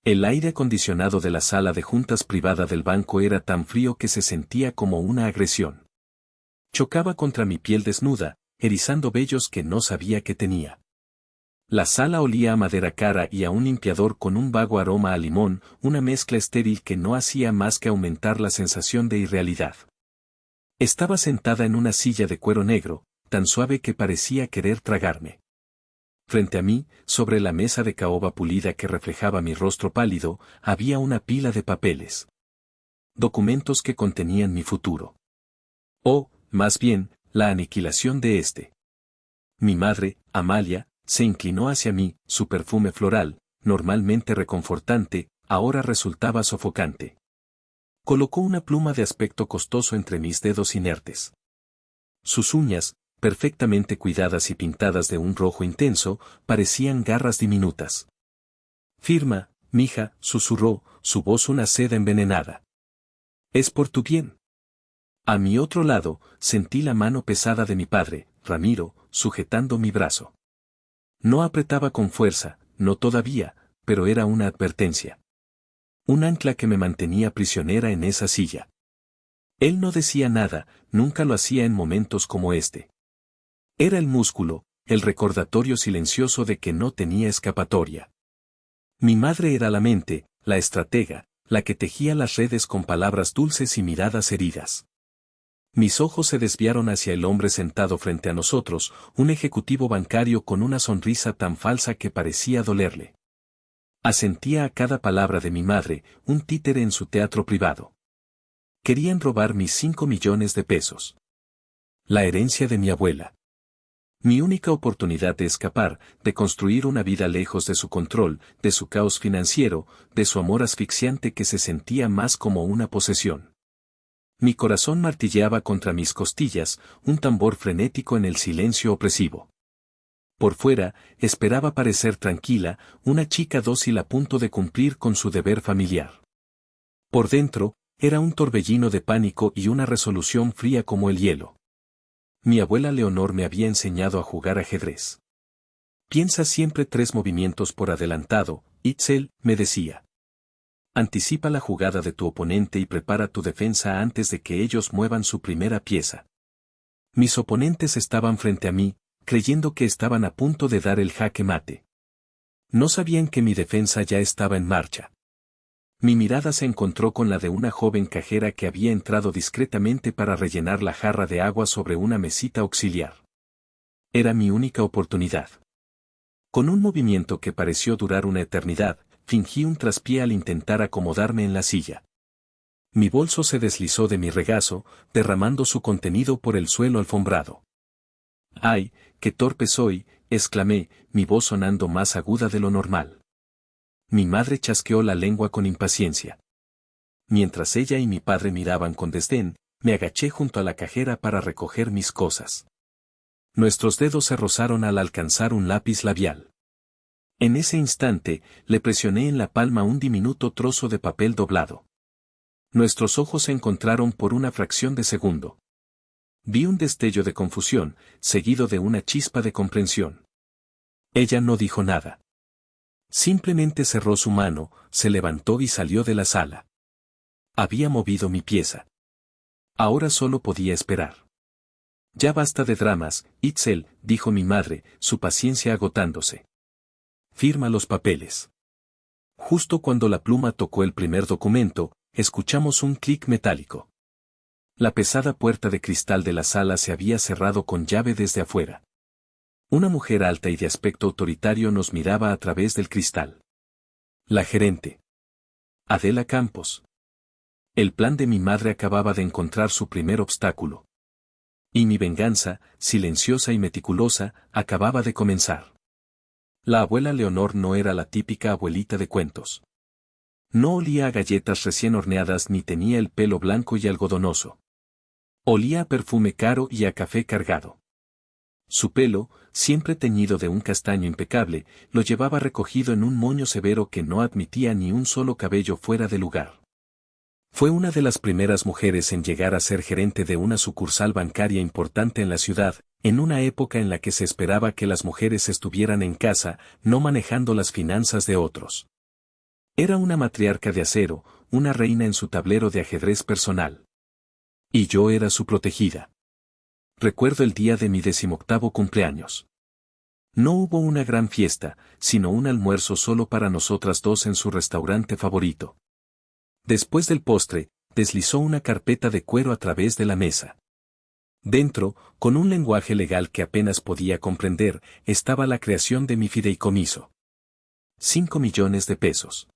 El aire acondicionado de la sala de juntas privada del banco era tan frío que se sentía como una agresión. Chocaba contra mi piel desnuda, erizando vellos que no sabía que tenía. La sala olía a madera cara y a un limpiador con un vago aroma a limón, una mezcla estéril que no hacía más que aumentar la sensación de irrealidad. Estaba sentada en una silla de cuero negro, tan suave que parecía querer tragarme. Frente a mí, sobre la mesa de caoba pulida que reflejaba mi rostro pálido, había una pila de papeles. Documentos que contenían mi futuro. O, más bien, la aniquilación de este. Mi madre, Amalia, se inclinó hacia mí, su perfume floral, normalmente reconfortante, ahora resultaba sofocante. Colocó una pluma de aspecto costoso entre mis dedos inertes. Sus uñas, perfectamente cuidadas y pintadas de un rojo intenso, parecían garras diminutas. Firma, mija, susurró, su voz una seda envenenada. Es por tu bien. A mi otro lado, sentí la mano pesada de mi padre, Ramiro, sujetando mi brazo. No apretaba con fuerza, no todavía, pero era una advertencia. Un ancla que me mantenía prisionera en esa silla. Él no decía nada, nunca lo hacía en momentos como este. Era el músculo, el recordatorio silencioso de que no tenía escapatoria. Mi madre era la mente, la estratega, la que tejía las redes con palabras dulces y miradas heridas. Mis ojos se desviaron hacia el hombre sentado frente a nosotros, un ejecutivo bancario con una sonrisa tan falsa que parecía dolerle. Asentía a cada palabra de mi madre, un títere en su teatro privado. Querían robar mis 5 millones de pesos. La herencia de mi abuela. Mi única oportunidad de escapar, de construir una vida lejos de su control, de su caos financiero, de su amor asfixiante que se sentía más como una posesión. Mi corazón martilleaba contra mis costillas, un tambor frenético en el silencio opresivo. Por fuera, esperaba parecer tranquila, una chica dócil a punto de cumplir con su deber familiar. Por dentro, era un torbellino de pánico y una resolución fría como el hielo. Mi abuela Leonor me había enseñado a jugar ajedrez. Piensa siempre 3 movimientos por adelantado, Itzel, me decía. Anticipa la jugada de tu oponente y prepara tu defensa antes de que ellos muevan su primera pieza. Mis oponentes estaban frente a mí, creyendo que estaban a punto de dar el jaque mate. No sabían que mi defensa ya estaba en marcha. Mi mirada se encontró con la de una joven cajera que había entrado discretamente para rellenar la jarra de agua sobre una mesita auxiliar. Era mi única oportunidad. Con un movimiento que pareció durar una eternidad, fingí un traspié al intentar acomodarme en la silla. Mi bolso se deslizó de mi regazo, derramando su contenido por el suelo alfombrado. ¡Ay, qué torpe soy!, exclamé, mi voz sonando más aguda de lo normal. Mi madre chasqueó la lengua con impaciencia. Mientras ella y mi padre miraban con desdén, me agaché junto a la cajera para recoger mis cosas. Nuestros dedos se rozaron al alcanzar un lápiz labial. En ese instante, le presioné en la palma un diminuto trozo de papel doblado. Nuestros ojos se encontraron por una fracción de segundo. Vi un destello de confusión, seguido de una chispa de comprensión. Ella no dijo nada. Simplemente cerró su mano, se levantó y salió de la sala. Había movido mi pieza. Ahora solo podía esperar. Ya basta de dramas, Itzel, dijo mi madre, su paciencia agotándose. Firma los papeles. Justo cuando la pluma tocó el primer documento, escuchamos un clic metálico. La pesada puerta de cristal de la sala se había cerrado con llave desde afuera. Una mujer alta y de aspecto autoritario nos miraba a través del cristal. La gerente. Adela Campos. El plan de mi madre acababa de encontrar su primer obstáculo. Y mi venganza, silenciosa y meticulosa, acababa de comenzar. La abuela Leonor no era la típica abuelita de cuentos. No olía a galletas recién horneadas ni tenía el pelo blanco y algodonoso. Olía a perfume caro y a café cargado. Su pelo, siempre teñido de un castaño impecable, lo llevaba recogido en un moño severo que no admitía ni un solo cabello fuera de lugar. Fue una de las primeras mujeres en llegar a ser gerente de una sucursal bancaria importante en la ciudad, en una época en la que se esperaba que las mujeres estuvieran en casa, no manejando las finanzas de otros. Era una matriarca de acero, una reina en su tablero de ajedrez personal. Y yo era su protegida. Recuerdo el día de mi 18º cumpleaños. No hubo una gran fiesta, sino un almuerzo solo para nosotras dos en su restaurante favorito. Después del postre, deslizó una carpeta de cuero a través de la mesa. Dentro, con un lenguaje legal que apenas podía comprender, estaba la creación de mi fideicomiso. 5 millones de pesos.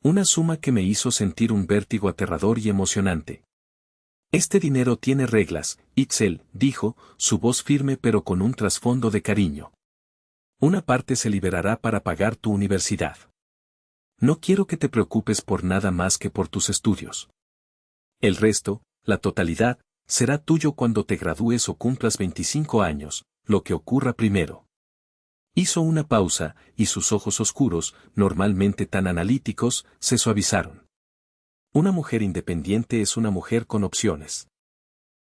Una suma que me hizo sentir un vértigo aterrador y emocionante. Este dinero tiene reglas, Itzel, dijo, su voz firme pero con un trasfondo de cariño. Una parte se liberará para pagar tu universidad. No quiero que te preocupes por nada más que por tus estudios. El resto, la totalidad, será tuyo cuando te gradúes o cumplas 25 años, lo que ocurra primero. Hizo una pausa, y sus ojos oscuros, normalmente tan analíticos, se suavizaron. Una mujer independiente es una mujer con opciones.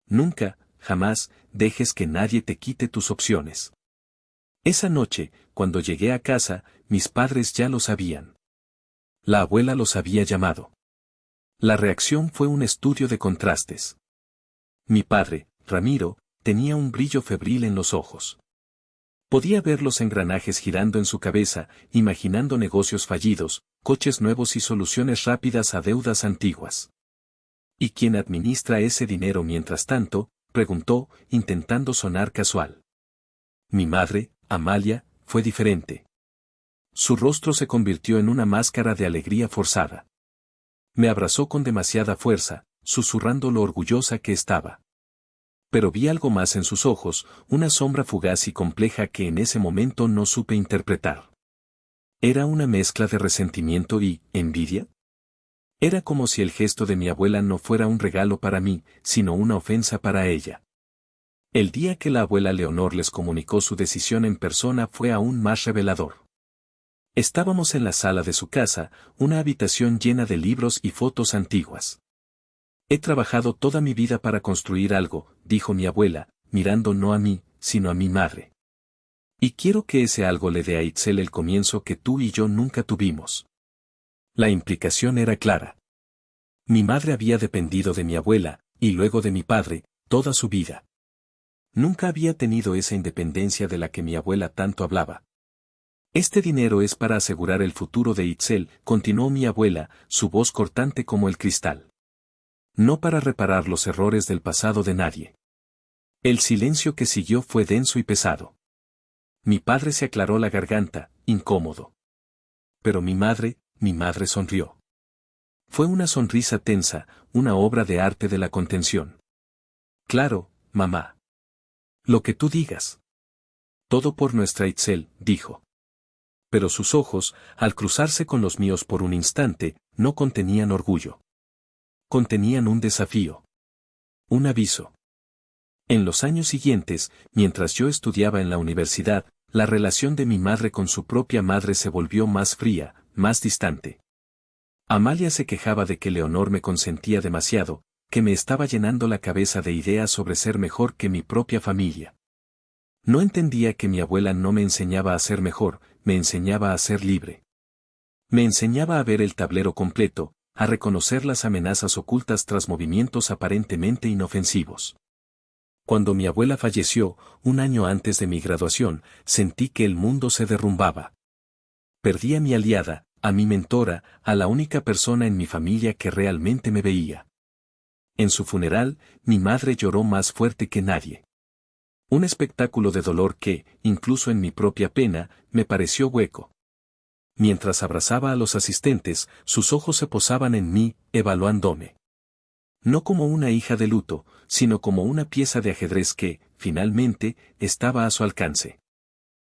Nunca, jamás, dejes que nadie te quite tus opciones. Esa noche, cuando llegué a casa, mis padres ya lo sabían. La abuela los había llamado. La reacción fue un estudio de contrastes. Mi padre, Ramiro, tenía un brillo febril en los ojos. Podía ver los engranajes girando en su cabeza, imaginando negocios fallidos, coches nuevos y soluciones rápidas a deudas antiguas. ¿Y quién administra ese dinero mientras tanto?, preguntó, intentando sonar casual. Mi madre, Amalia, fue diferente. Su rostro se convirtió en una máscara de alegría forzada. Me abrazó con demasiada fuerza, susurrando lo orgullosa que estaba. Pero vi algo más en sus ojos, una sombra fugaz y compleja que en ese momento no supe interpretar. ¿Era una mezcla de resentimiento y envidia? Era como si el gesto de mi abuela no fuera un regalo para mí, sino una ofensa para ella. El día que la abuela Leonor les comunicó su decisión en persona fue aún más revelador. Estábamos en la sala de su casa, una habitación llena de libros y fotos antiguas. He trabajado toda mi vida para construir algo, dijo mi abuela, mirando no a mí, sino a mi madre. Y quiero que ese algo le dé a Itzel el comienzo que tú y yo nunca tuvimos. La implicación era clara. Mi madre había dependido de mi abuela, y luego de mi padre, toda su vida. Nunca había tenido esa independencia de la que mi abuela tanto hablaba. Este dinero es para asegurar el futuro de Itzel, continuó mi abuela, su voz cortante como el cristal. No para reparar los errores del pasado de nadie. El silencio que siguió fue denso y pesado. Mi padre se aclaró la garganta, incómodo. Pero mi madre sonrió. Fue una sonrisa tensa, una obra de arte de la contención. Claro, mamá. Lo que tú digas. Todo por nuestra Itzel, dijo. Pero sus ojos, al cruzarse con los míos por un instante, no contenían orgullo. Contenían un desafío. Un aviso. En los años siguientes, mientras yo estudiaba en la universidad, la relación de mi madre con su propia madre se volvió más fría, más distante. Amalia se quejaba de que Leonor me consentía demasiado, que me estaba llenando la cabeza de ideas sobre ser mejor que mi propia familia. No entendía que mi abuela no me enseñaba a ser mejor, me enseñaba a ser libre. Me enseñaba a ver el tablero completo, a reconocer las amenazas ocultas tras movimientos aparentemente inofensivos. Cuando mi abuela falleció, un año antes de mi graduación, sentí que el mundo se derrumbaba. Perdí a mi aliada, a mi mentora, a la única persona en mi familia que realmente me veía. En su funeral, mi madre lloró más fuerte que nadie. Un espectáculo de dolor que, incluso en mi propia pena, me pareció hueco. Mientras abrazaba a los asistentes, sus ojos se posaban en mí, evaluándome. No como una hija de luto, sino como una pieza de ajedrez que, finalmente, estaba a su alcance.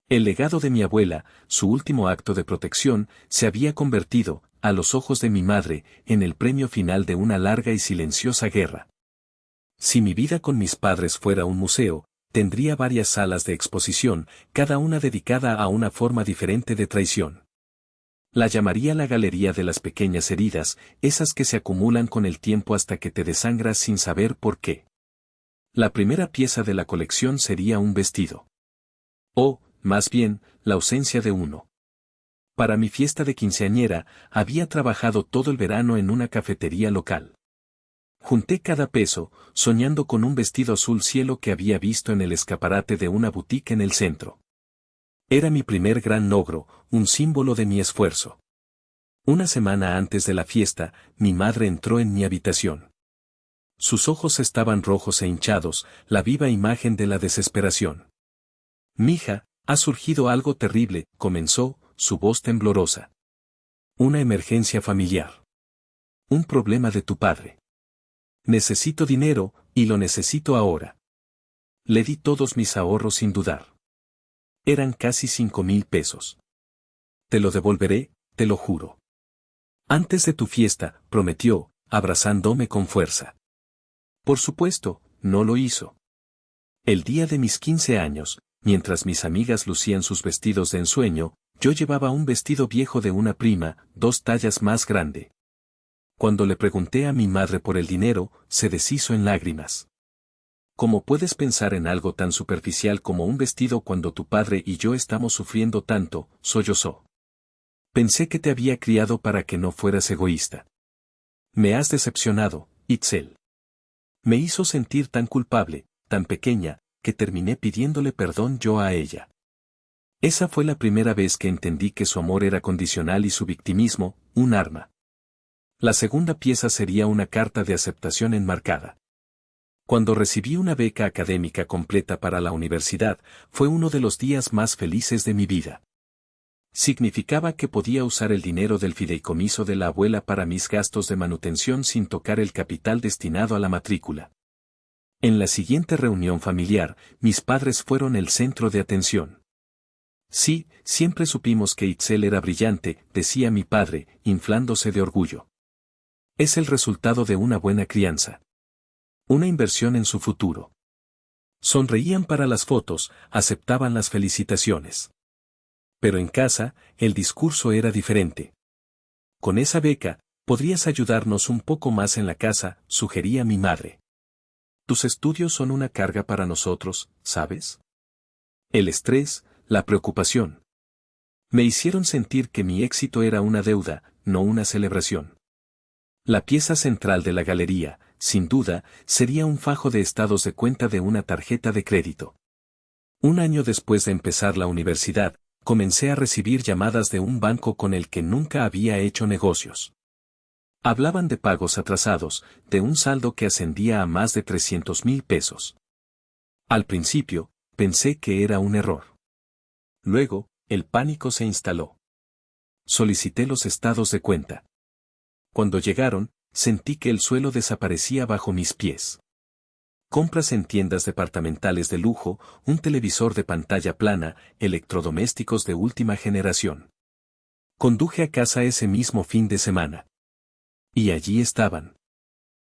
El legado de mi abuela, su último acto de protección, se había convertido, a los ojos de mi madre, en el premio final de una larga y silenciosa guerra. Si mi vida con mis padres fuera un museo, tendría varias salas de exposición, cada una dedicada a una forma diferente de traición. La llamaría la galería de las pequeñas heridas, esas que se acumulan con el tiempo hasta que te desangras sin saber por qué. La primera pieza de la colección sería un vestido. O, más bien, la ausencia de uno. Para mi fiesta de quinceañera, había trabajado todo el verano en una cafetería local. Junté cada peso, soñando con un vestido azul cielo que había visto en el escaparate de una boutique en el centro. Era mi primer gran logro, un símbolo de mi esfuerzo. Una semana antes de la fiesta, mi madre entró en mi habitación. Sus ojos estaban rojos e hinchados, la viva imagen de la desesperación. «Mija, ha surgido algo terrible», comenzó, su voz temblorosa. «Una emergencia familiar. Un problema de tu padre. Necesito dinero, y lo necesito ahora». Le di todos mis ahorros sin dudar. Eran casi 5,000 pesos. «Te lo devolveré, te lo juro». «Antes de tu fiesta», prometió, abrazándome con fuerza. Por supuesto, no lo hizo. El día de mis 15 años, mientras mis amigas lucían sus vestidos de ensueño, yo llevaba un vestido viejo de una prima, 2 tallas más grande. Cuando le pregunté a mi madre por el dinero, se deshizo en lágrimas. ¿Cómo puedes pensar en algo tan superficial como un vestido cuando tu padre y yo estamos sufriendo tanto?, sollozó. Pensé que te había criado para que no fueras egoísta. Me has decepcionado, Itzel. Me hizo sentir tan culpable, tan pequeña, que terminé pidiéndole perdón yo a ella. Esa fue la primera vez que entendí que su amor era condicional y su victimismo, un arma. La segunda pieza sería una carta de aceptación enmarcada. Cuando recibí una beca académica completa para la universidad, fue uno de los días más felices de mi vida. Significaba que podía usar el dinero del fideicomiso de la abuela para mis gastos de manutención sin tocar el capital destinado a la matrícula. En la siguiente reunión familiar, mis padres fueron el centro de atención. Sí, siempre supimos que Itzel era brillante, decía mi padre, inflándose de orgullo. Es el resultado de una buena crianza. Una inversión en su futuro. Sonreían para las fotos, aceptaban las felicitaciones. Pero en casa, el discurso era diferente. Con esa beca, podrías ayudarnos un poco más en la casa, sugería mi madre. Tus estudios son una carga para nosotros, ¿sabes? El estrés, la preocupación. Me hicieron sentir que mi éxito era una deuda, no una celebración. La pieza central de la galería, sin duda, sería un fajo de estados de cuenta de una tarjeta de crédito. Un año después de empezar la universidad, comencé a recibir llamadas de un banco con el que nunca había hecho negocios. Hablaban de pagos atrasados, de un saldo que ascendía a más de 300,000 pesos. Al principio, pensé que era un error. Luego, el pánico se instaló. Solicité los estados de cuenta. Cuando llegaron, sentí que el suelo desaparecía bajo mis pies. Compras en tiendas departamentales de lujo, un televisor de pantalla plana, electrodomésticos de última generación. Conduje a casa ese mismo fin de semana. Y allí estaban.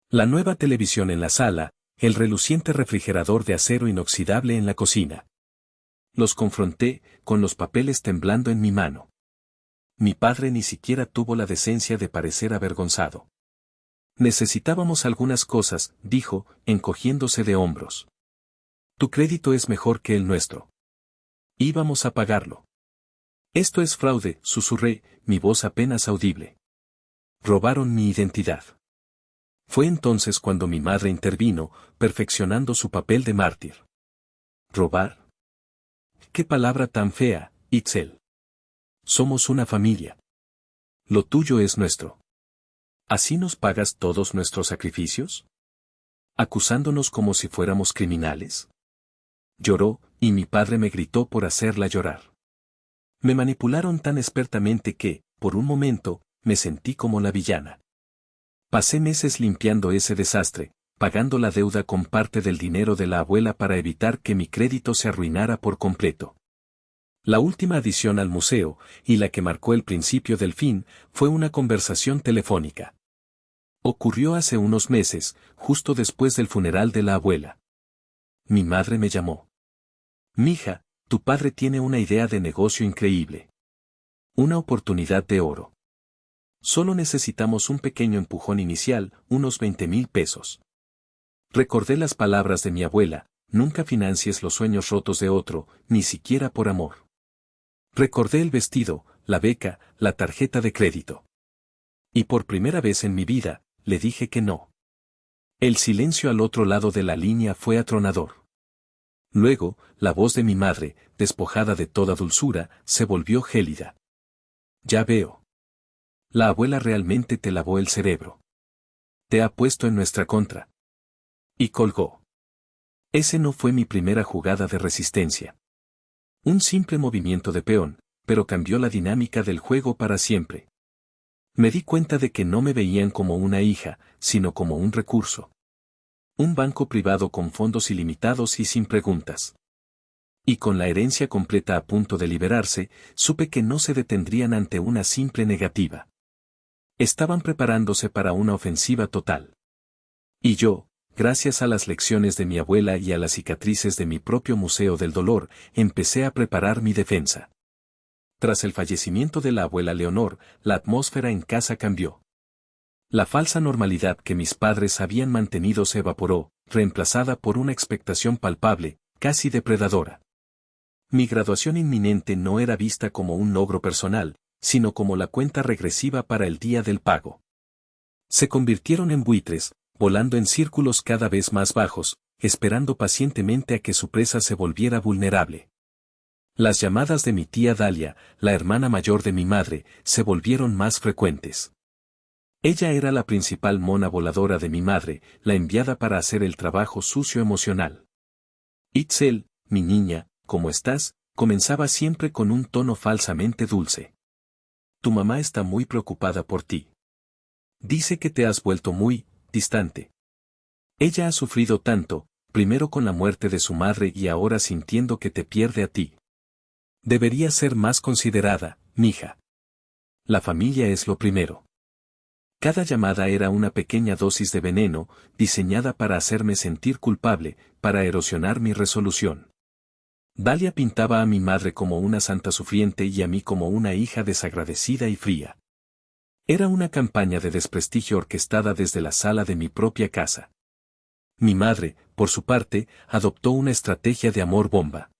La nueva televisión en la sala, el reluciente refrigerador de acero inoxidable en la cocina. Los confronté, con los papeles temblando en mi mano. Mi padre ni siquiera tuvo la decencia de parecer avergonzado. Necesitábamos algunas cosas, dijo, encogiéndose de hombros. Tu crédito es mejor que el nuestro. Íbamos a pagarlo. Esto es fraude, susurré, mi voz apenas audible. Robaron mi identidad. Fue entonces cuando mi madre intervino, perfeccionando su papel de mártir. ¿Robar? ¡Qué palabra tan fea, Itzel! Somos una familia. Lo tuyo es nuestro. ¿Así nos pagas todos nuestros sacrificios? ¿Acusándonos como si fuéramos criminales? Lloró, y mi padre me gritó por hacerla llorar. Me manipularon tan expertamente que, por un momento, me sentí como la villana. Pasé meses limpiando ese desastre, pagando la deuda con parte del dinero de la abuela para evitar que mi crédito se arruinara por completo. La última adición al museo, y la que marcó el principio del fin, fue una conversación telefónica. Ocurrió hace unos meses, justo después del funeral de la abuela. Mi madre me llamó. Mija, tu padre tiene una idea de negocio increíble. Una oportunidad de oro. Solo necesitamos un pequeño empujón inicial, unos 20,000 pesos. Recordé las palabras de mi abuela, nunca financies los sueños rotos de otro, ni siquiera por amor. Recordé el vestido, la beca, la tarjeta de crédito. Y por primera vez en mi vida, le dije que no. El silencio al otro lado de la línea fue atronador. Luego, la voz de mi madre, despojada de toda dulzura, se volvió gélida. Ya veo. La abuela realmente te lavó el cerebro. Te ha puesto en nuestra contra. Y colgó. Ese no fue mi primera jugada de resistencia. Un simple movimiento de peón, pero cambió la dinámica del juego para siempre. Me di cuenta de que no me veían como una hija, sino como un recurso. Un banco privado con fondos ilimitados y sin preguntas. Y con la herencia completa a punto de liberarse, supe que no se detendrían ante una simple negativa. Estaban preparándose para una ofensiva total. Y yo, gracias a las lecciones de mi abuela y a las cicatrices de mi propio Museo del Dolor, empecé a preparar mi defensa. Tras el fallecimiento de la abuela Leonor, la atmósfera en casa cambió. La falsa normalidad que mis padres habían mantenido se evaporó, reemplazada por una expectación palpable, casi depredadora. Mi graduación inminente no era vista como un logro personal, sino como la cuenta regresiva para el día del pago. Se convirtieron en buitres, volando en círculos cada vez más bajos, esperando pacientemente a que su presa se volviera vulnerable. Las llamadas de mi tía Dalia, la hermana mayor de mi madre, se volvieron más frecuentes. Ella era la principal mona voladora de mi madre, la enviada para hacer el trabajo sucio emocional. Itzel, mi niña, ¿cómo estás?, comenzaba siempre con un tono falsamente dulce. Tu mamá está muy preocupada por ti. Dice que te has vuelto muy distante. Ella ha sufrido tanto, primero con la muerte de su madre y ahora sintiendo que te pierde a ti. Deberías ser más considerada, mija. La familia es lo primero. Cada llamada era una pequeña dosis de veneno, diseñada para hacerme sentir culpable, para erosionar mi resolución. Dalia pintaba a mi madre como una santa sufriente y a mí como una hija desagradecida y fría. Era una campaña de desprestigio orquestada desde la sala de mi propia casa. Mi madre, por su parte, adoptó una estrategia de amor bomba.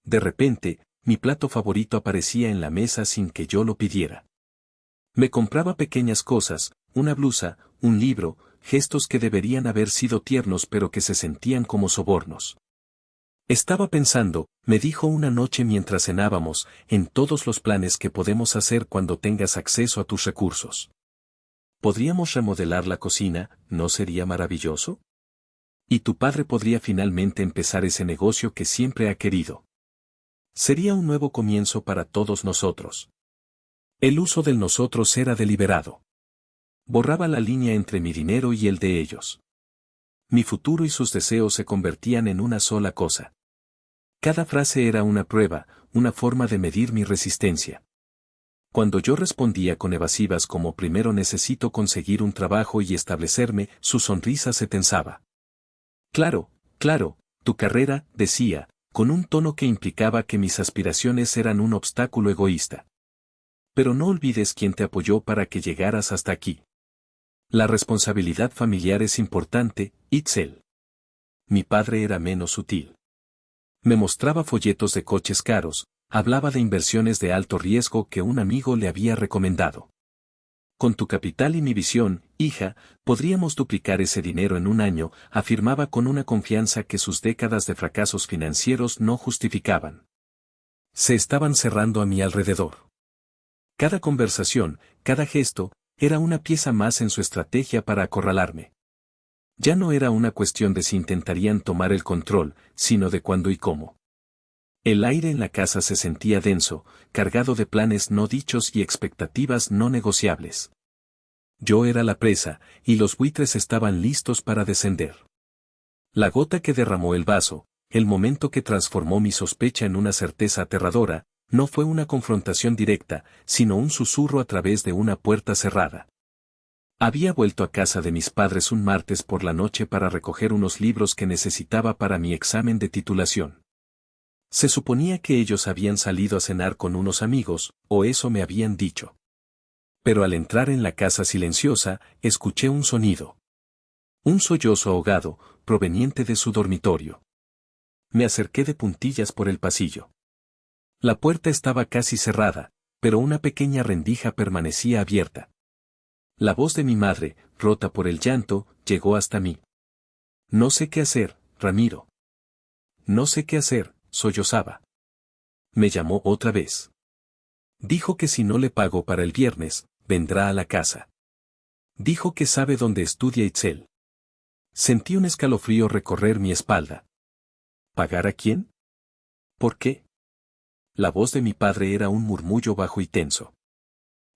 De repente, mi plato favorito aparecía en la mesa sin que yo lo pidiera. Me compraba pequeñas cosas, una blusa, un libro, gestos que deberían haber sido tiernos pero que se sentían como sobornos. Estaba pensando, me dijo una noche mientras cenábamos, en todos los planes que podemos hacer cuando tengas acceso a tus recursos. ¿Podríamos remodelar la cocina, no sería maravilloso? Y tu padre podría finalmente empezar ese negocio que siempre ha querido. Sería un nuevo comienzo para todos nosotros. El uso del nosotros era deliberado. Borraba la línea entre mi dinero y el de ellos. Mi futuro y sus deseos se convertían en una sola cosa. Cada frase era una prueba, una forma de medir mi resistencia. Cuando yo respondía con evasivas como primero necesito conseguir un trabajo y establecerme, su sonrisa se tensaba. Claro, claro, tu carrera, decía, con un tono que implicaba que mis aspiraciones eran un obstáculo egoísta. Pero no olvides quién te apoyó para que llegaras hasta aquí. La responsabilidad familiar es importante, Itzel. Mi padre era menos sutil. Me mostraba folletos de coches caros, hablaba de inversiones de alto riesgo que un amigo le había recomendado. Con tu capital y mi visión, hija, podríamos duplicar ese dinero en un año, afirmaba con una confianza que sus décadas de fracasos financieros no justificaban. Se estaban cerrando a mi alrededor. Cada conversación, cada gesto, era una pieza más en su estrategia para acorralarme. Ya no era una cuestión de si intentarían tomar el control, sino de cuándo y cómo. El aire en la casa se sentía denso, cargado de planes no dichos y expectativas no negociables. Yo era la presa, y los buitres estaban listos para descender. La gota que derramó el vaso, el momento que transformó mi sospecha en una certeza aterradora, no fue una confrontación directa, sino un susurro a través de una puerta cerrada. Había vuelto a casa de mis padres un martes por la noche para recoger unos libros que necesitaba para mi examen de titulación. Se suponía que ellos habían salido a cenar con unos amigos, o eso me habían dicho. Pero al entrar en la casa silenciosa, escuché un sonido. Un sollozo ahogado, proveniente de su dormitorio. Me acerqué de puntillas por el pasillo. La puerta estaba casi cerrada, pero una pequeña rendija permanecía abierta. La voz de mi madre, rota por el llanto, llegó hasta mí. No sé qué hacer, Ramiro. No sé qué hacer, sollozaba. Me llamó otra vez. Dijo que si no le pago para el viernes, vendrá a la casa. Dijo que sabe dónde estudia Itzel. Sentí un escalofrío recorrer mi espalda. ¿Pagar a quién? ¿Por qué? La voz de mi padre era un murmullo bajo y tenso.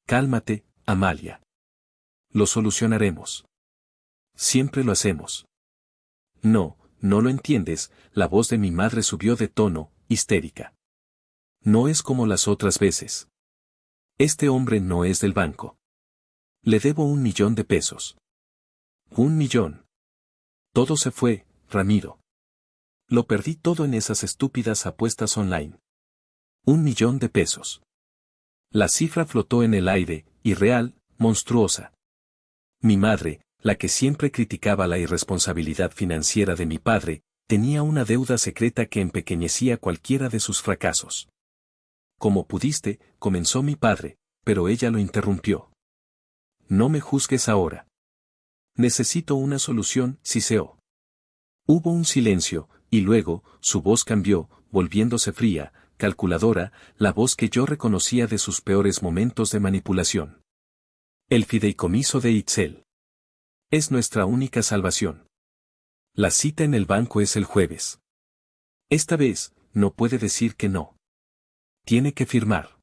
Cálmate, Amalia. Lo solucionaremos. Siempre lo hacemos. No, no lo entiendes, la voz de mi madre subió de tono, histérica. No es como las otras veces. Este hombre no es del banco. Le debo 1.000.000 de pesos. 1.000.000. Todo se fue, Ramiro. Lo perdí todo en esas estúpidas apuestas online. 1.000.000 de pesos. La cifra flotó en el aire, irreal, monstruosa. Mi madre, la que siempre criticaba la irresponsabilidad financiera de mi padre, tenía una deuda secreta que empequeñecía cualquiera de sus fracasos. Como pudiste, comenzó mi padre, pero ella lo interrumpió. No me juzgues ahora. Necesito una solución, siseó. Hubo un silencio, y luego, su voz cambió, volviéndose fría, calculadora, la voz que yo reconocía de sus peores momentos de manipulación. El fideicomiso de Itzel. Es nuestra única salvación. La cita en el banco es el jueves. Esta vez, no puede decir que no. Tiene que firmar.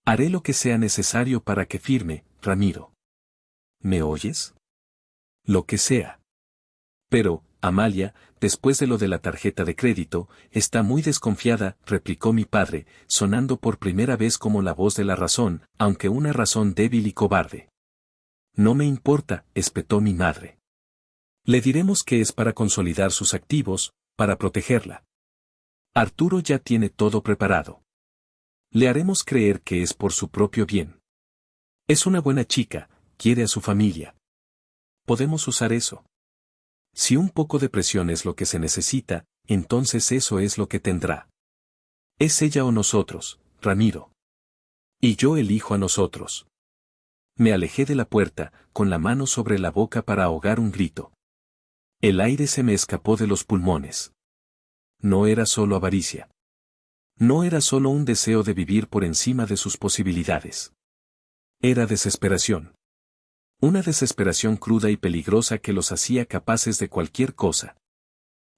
Haré lo que sea necesario para que firme, Ramiro. ¿Me oyes? Lo que sea. Pero, Amalia, después de lo de la tarjeta de crédito, está muy desconfiada, replicó mi padre, sonando por primera vez como la voz de la razón, aunque una razón débil y cobarde. No me importa, espetó mi madre. Le diremos que es para consolidar sus activos, para protegerla. Arturo ya tiene todo preparado. Le haremos creer que es por su propio bien. Es una buena chica, quiere a su familia. Podemos usar eso. Si un poco de presión es lo que se necesita, entonces eso es lo que tendrá. Es ella o nosotros, Ramiro. Y yo elijo a nosotros. Me alejé de la puerta, con la mano sobre la boca para ahogar un grito. El aire se me escapó de los pulmones. No era solo avaricia. No era solo un deseo de vivir por encima de sus posibilidades. Era desesperación. Una desesperación cruda y peligrosa que los hacía capaces de cualquier cosa.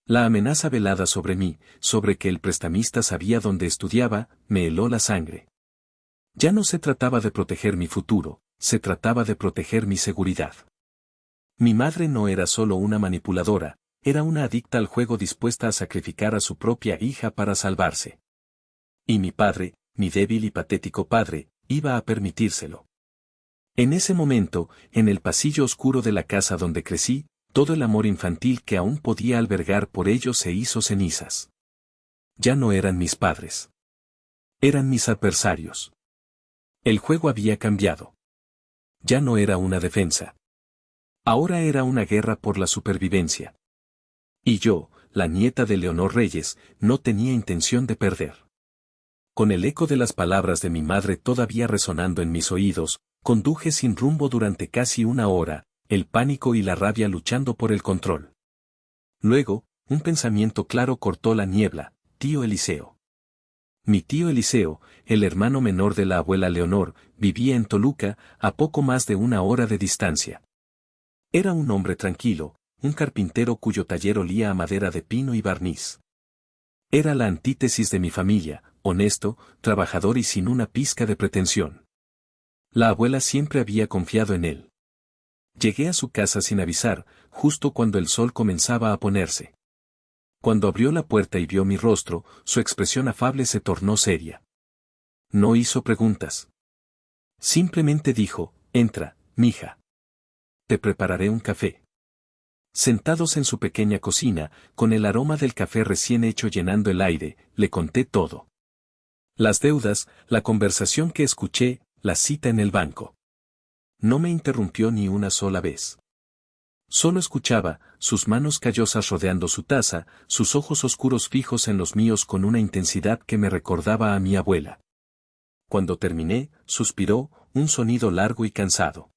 La amenaza velada sobre mí, sobre que el prestamista sabía dónde estudiaba, me heló la sangre. Ya no se trataba de proteger mi futuro, se trataba de proteger mi seguridad. Mi madre no era solo una manipuladora, era una adicta al juego dispuesta a sacrificar a su propia hija para salvarse. Y mi padre, mi débil y patético padre, iba a permitírselo. En ese momento, en el pasillo oscuro de la casa donde crecí, todo el amor infantil que aún podía albergar por ellos se hizo cenizas. Ya no eran mis padres. Eran mis adversarios. El juego había cambiado. Ya no era una defensa. Ahora era una guerra por la supervivencia. Y yo, la nieta de Leonor Reyes, no tenía intención de perder. Con el eco de las palabras de mi madre todavía resonando en mis oídos, conduje sin rumbo durante casi 1 hora, el pánico y la rabia luchando por el control. Luego, un pensamiento claro cortó la niebla: tío Eliseo. Mi tío Eliseo, el hermano menor de la abuela Leonor, vivía en Toluca, a poco más de 1 hora de distancia. Era un hombre tranquilo, un carpintero cuyo taller olía a madera de pino y barniz. Era la antítesis de mi familia, honesto, trabajador y sin una pizca de pretensión. La abuela siempre había confiado en él. Llegué a su casa sin avisar, justo cuando el sol comenzaba a ponerse. Cuando abrió la puerta y vio mi rostro, su expresión afable se tornó seria. No hizo preguntas. Simplemente dijo: entra, mija. Te prepararé un café. Sentados en su pequeña cocina, con el aroma del café recién hecho llenando el aire, le conté todo. Las deudas, la conversación que escuché, la cita en el banco. No me interrumpió ni una sola vez. Solo escuchaba, sus manos callosas rodeando su taza, sus ojos oscuros fijos en los míos con una intensidad que me recordaba a mi abuela. Cuando terminé, suspiró, un sonido largo y cansado.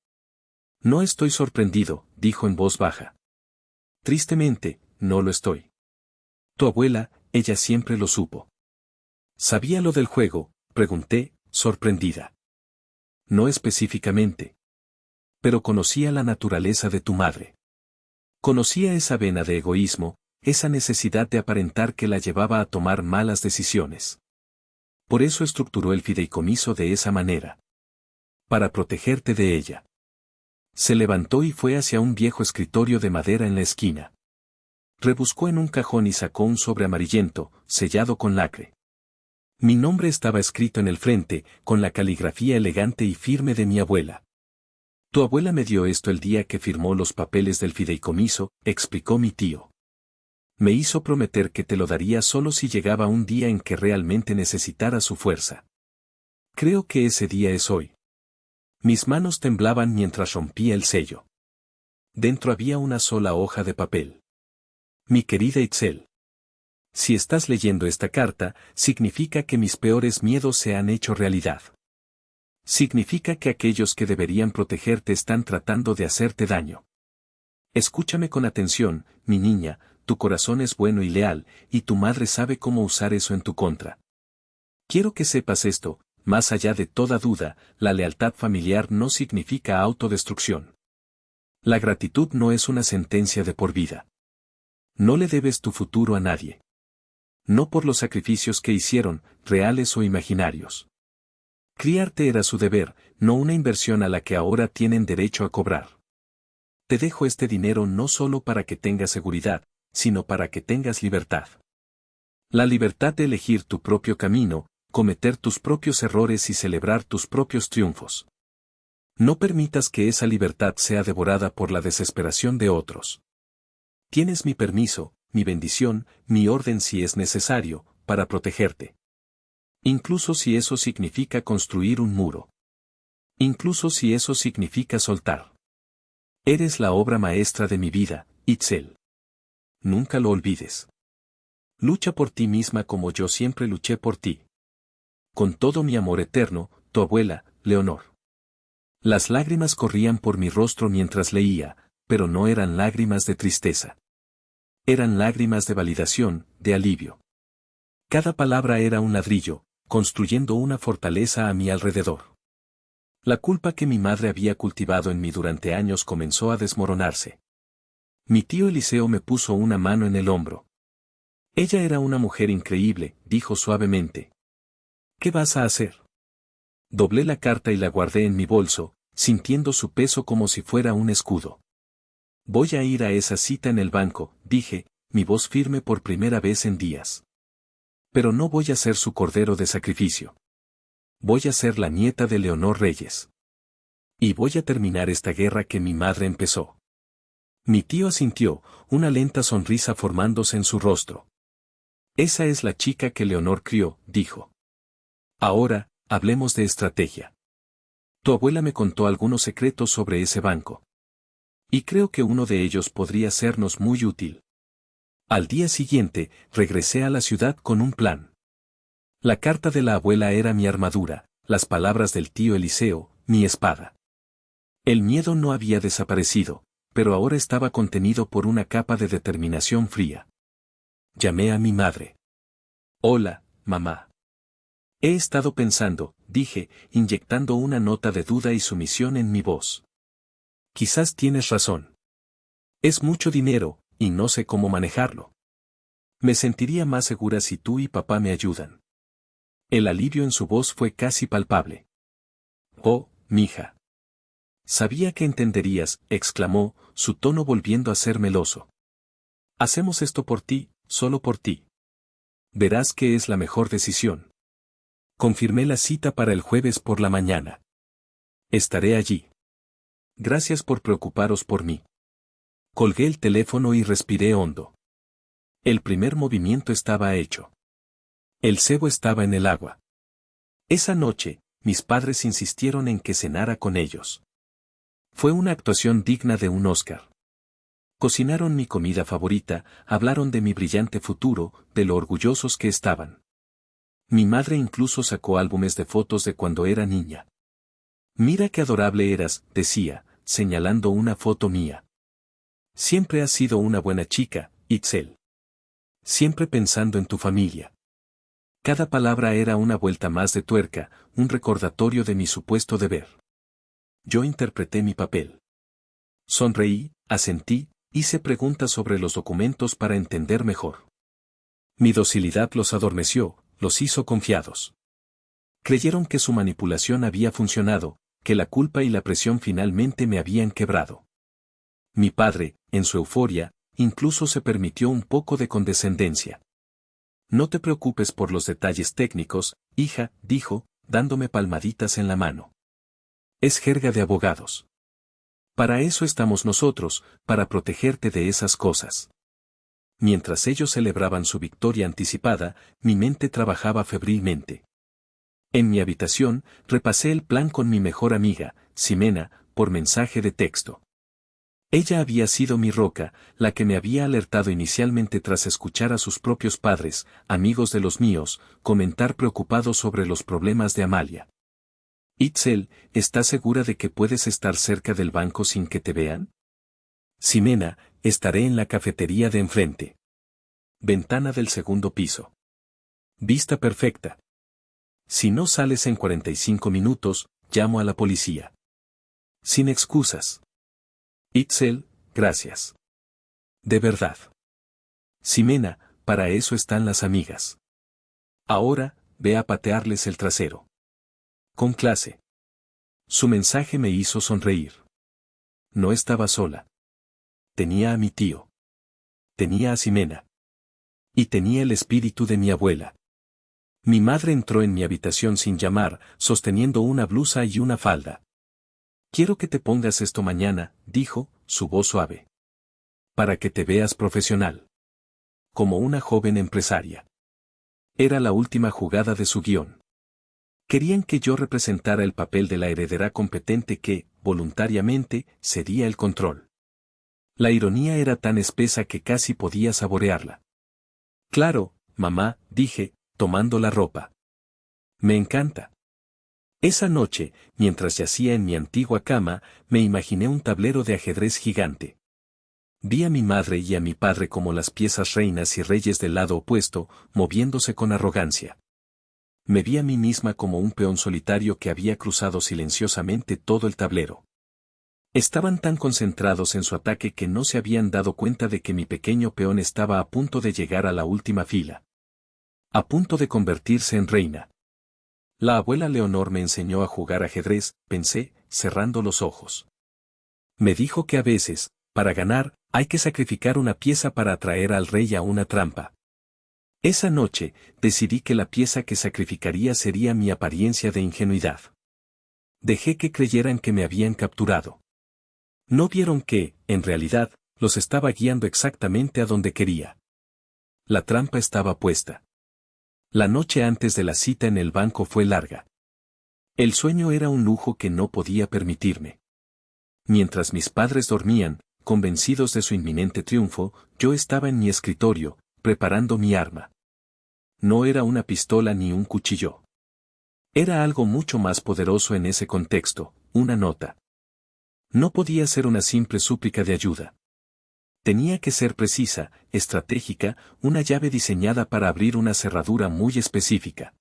No estoy sorprendido, dijo en voz baja. Tristemente, no lo estoy. Tu abuela, ella siempre lo supo. ¿Sabía lo del juego?, pregunté, sorprendida. No específicamente. Pero conocía la naturaleza de tu madre. Conocía esa vena de egoísmo, esa necesidad de aparentar que la llevaba a tomar malas decisiones. Por eso estructuró el fideicomiso de esa manera. Para protegerte de ella. Se levantó y fue hacia un viejo escritorio de madera en la esquina. Rebuscó en un cajón y sacó un sobre amarillento, sellado con lacre. Mi nombre estaba escrito en el frente, con la caligrafía elegante y firme de mi abuela. Tu abuela me dio esto el día que firmó los papeles del fideicomiso, explicó mi tío. Me hizo prometer que te lo daría solo si llegaba un día en que realmente necesitara su fuerza. Creo que ese día es hoy. Mis manos temblaban mientras rompía el sello. Dentro había una sola hoja de papel. Mi querida Itzel. Si estás leyendo esta carta, significa que mis peores miedos se han hecho realidad. Significa que aquellos que deberían protegerte están tratando de hacerte daño. Escúchame con atención, mi niña, tu corazón es bueno y leal, y tu madre sabe cómo usar eso en tu contra. Quiero que sepas esto, más allá de toda duda, la lealtad familiar no significa autodestrucción. La gratitud no es una sentencia de por vida. No le debes tu futuro a nadie. No por los sacrificios que hicieron, reales o imaginarios. Criarte era su deber, no una inversión a la que ahora tienen derecho a cobrar. Te dejo este dinero no solo para que tengas seguridad, sino para que tengas libertad. La libertad de elegir tu propio camino, cometer tus propios errores y celebrar tus propios triunfos. No permitas que esa libertad sea devorada por la desesperación de otros. Tienes mi permiso, mi bendición, mi orden si es necesario, para protegerte. Incluso si eso significa construir un muro. Incluso si eso significa soltar. Eres la obra maestra de mi vida, Itzel. Nunca lo olvides. Lucha por ti misma como yo siempre luché por ti. Con todo mi amor eterno, tu abuela, Leonor. Las lágrimas corrían por mi rostro mientras leía, pero no eran lágrimas de tristeza. Eran lágrimas de validación, de alivio. Cada palabra era un ladrillo, construyendo una fortaleza a mi alrededor. La culpa que mi madre había cultivado en mí durante años comenzó a desmoronarse. Mi tío Eliseo me puso una mano en el hombro. Ella era una mujer increíble, dijo suavemente. ¿Qué vas a hacer? Doblé la carta y la guardé en mi bolso, sintiendo su peso como si fuera un escudo. Voy a ir a esa cita en el banco, dije, mi voz firme por primera vez en días. Pero no voy a ser su cordero de sacrificio. Voy a ser la nieta de Leonor Reyes. Y voy a terminar esta guerra que mi madre empezó. Mi tío asintió, una lenta sonrisa formándose en su rostro. Esa es la chica que Leonor crió, dijo. Ahora, hablemos de estrategia. Tu abuela me contó algunos secretos sobre ese banco. Y creo que uno de ellos podría sernos muy útil. Al día siguiente, regresé a la ciudad con un plan. La carta de la abuela era mi armadura, las palabras del tío Eliseo, mi espada. El miedo no había desaparecido, pero ahora estaba contenido por una capa de determinación fría. Llamé a mi madre. Hola, mamá. He estado pensando, dije, inyectando una nota de duda y sumisión en mi voz. Quizás tienes razón. Es mucho dinero, y no sé cómo manejarlo. Me sentiría más segura si tú y papá me ayudan. El alivio en su voz fue casi palpable. Oh, mija. Sabía que entenderías, exclamó, su tono volviendo a ser meloso. Hacemos esto por ti, solo por ti. Verás que es la mejor decisión. Confirmé la cita para el jueves por la mañana. Estaré allí. Gracias por preocuparos por mí. Colgué el teléfono y respiré hondo. El primer movimiento estaba hecho. El cebo estaba en el agua. Esa noche, mis padres insistieron en que cenara con ellos. Fue una actuación digna de un Oscar. Cocinaron mi comida favorita, hablaron de mi brillante futuro, de lo orgullosos que estaban. Mi madre incluso sacó álbumes de fotos de cuando era niña. Mira qué adorable eras, decía, señalando una foto mía. Siempre has sido una buena chica, Itzel. Siempre pensando en tu familia. Cada palabra era una vuelta más de tuerca, un recordatorio de mi supuesto deber. Yo interpreté mi papel. Sonreí, asentí, hice preguntas sobre los documentos para entender mejor. Mi docilidad los adormeció, los hizo confiados. Creyeron que su manipulación había funcionado, que la culpa y la presión finalmente me habían quebrado. Mi padre, en su euforia, incluso se permitió un poco de condescendencia. No te preocupes por los detalles técnicos, hija, dijo, dándome palmaditas en la mano. Es jerga de abogados. Para eso estamos nosotros, para protegerte de esas cosas. Mientras ellos celebraban su victoria anticipada, mi mente trabajaba febrilmente. En mi habitación, repasé el plan con mi mejor amiga, Ximena, por mensaje de texto. Ella había sido mi roca, la que me había alertado inicialmente tras escuchar a sus propios padres, amigos de los míos, comentar preocupados sobre los problemas de Amalia. Itzel, ¿estás segura de que puedes estar cerca del banco sin que te vean? Ximena, estaré en la cafetería de enfrente. Ventana del segundo piso. Vista perfecta. Si no sales en 45 minutos, llamo a la policía. Sin excusas. Itzel, gracias. De verdad. Ximena, para eso están las amigas. Ahora, ve a patearles el trasero. Con clase. Su mensaje me hizo sonreír. No estaba sola. Tenía a mi tío. Tenía a Ximena. Y tenía el espíritu de mi abuela. Mi madre entró en mi habitación sin llamar, sosteniendo una blusa y una falda. Quiero que te pongas esto mañana, dijo, su voz suave. Para que te veas profesional. Como una joven empresaria. Era la última jugada de su guión. Querían que yo representara el papel de la heredera competente que, voluntariamente, cedía el control. La ironía era tan espesa que casi podía saborearla. Claro, mamá, dije, tomando la ropa. Me encanta. Esa noche, mientras yacía en mi antigua cama, me imaginé un tablero de ajedrez gigante. Vi a mi madre y a mi padre como las piezas reinas y reyes del lado opuesto, moviéndose con arrogancia. Me vi a mí misma como un peón solitario que había cruzado silenciosamente todo el tablero. Estaban tan concentrados en su ataque que no se habían dado cuenta de que mi pequeño peón estaba a punto de llegar a la última fila. A punto de convertirse en reina. La abuela Leonor me enseñó a jugar ajedrez, pensé, cerrando los ojos. Me dijo que a veces, para ganar, hay que sacrificar una pieza para atraer al rey a una trampa. Esa noche, decidí que la pieza que sacrificaría sería mi apariencia de ingenuidad. Dejé que creyeran que me habían capturado. No vieron que, en realidad, los estaba guiando exactamente a donde quería. La trampa estaba puesta. La noche antes de la cita en el banco fue larga. El sueño era un lujo que no podía permitirme. Mientras mis padres dormían, convencidos de su inminente triunfo, yo estaba en mi escritorio, preparando mi arma. No era una pistola ni un cuchillo. Era algo mucho más poderoso en ese contexto, una nota. No podía ser una simple súplica de ayuda. Tenía que ser precisa, estratégica, una llave diseñada para abrir una cerradura muy específica.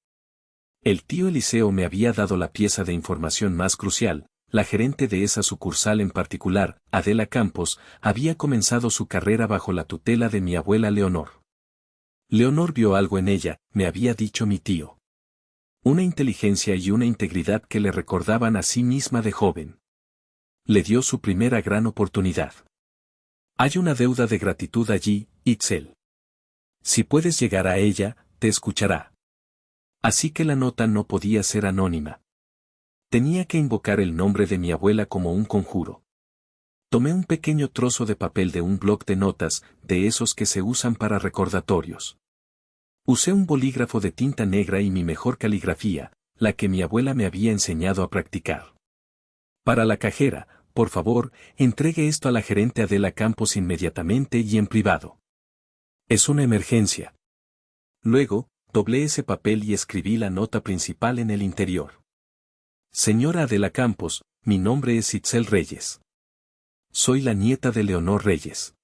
El tío Eliseo me había dado la pieza de información más crucial. La gerente de esa sucursal en particular, Adela Campos, había comenzado su carrera bajo la tutela de mi abuela Leonor. Leonor vio algo en ella, me había dicho mi tío. Una inteligencia y una integridad que le recordaban a sí misma de joven. Le dio su primera gran oportunidad. Hay una deuda de gratitud allí, Itzel. Si puedes llegar a ella, te escuchará. Así que la nota no podía ser anónima. Tenía que invocar el nombre de mi abuela como un conjuro. Tomé un pequeño trozo de papel de un bloc de notas, de esos que se usan para recordatorios. Usé un bolígrafo de tinta negra y mi mejor caligrafía, la que mi abuela me había enseñado a practicar. Para la cajera, por favor, entregue esto a la gerente Adela Campos inmediatamente y en privado. Es una emergencia. Luego, doblé ese papel y escribí la nota principal en el interior. Señora Adela Campos, mi nombre es Itzel Reyes. Soy la nieta de Leonor Reyes.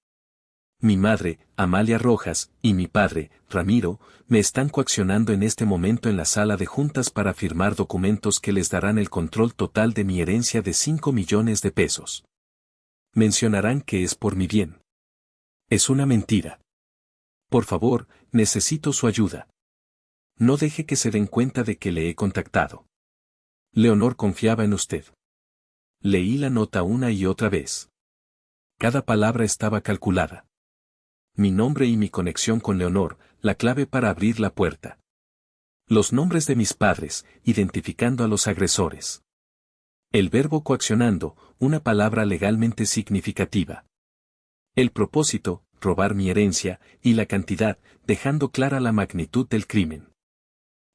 Mi madre, Amalia Rojas, y mi padre, Ramiro, me están coaccionando en este momento en la sala de juntas para firmar documentos que les darán el control total de mi herencia de 5 millones de pesos. Mencionarán que es por mi bien. Es una mentira. Por favor, necesito su ayuda. No deje que se den cuenta de que le he contactado. Leonor confiaba en usted. Leí la nota una y otra vez. Cada palabra estaba calculada. Mi nombre y mi conexión con Leonor, la clave para abrir la puerta. Los nombres de mis padres, identificando a los agresores. El verbo coaccionando, una palabra legalmente significativa. El propósito, robar mi herencia, y la cantidad, dejando clara la magnitud del crimen.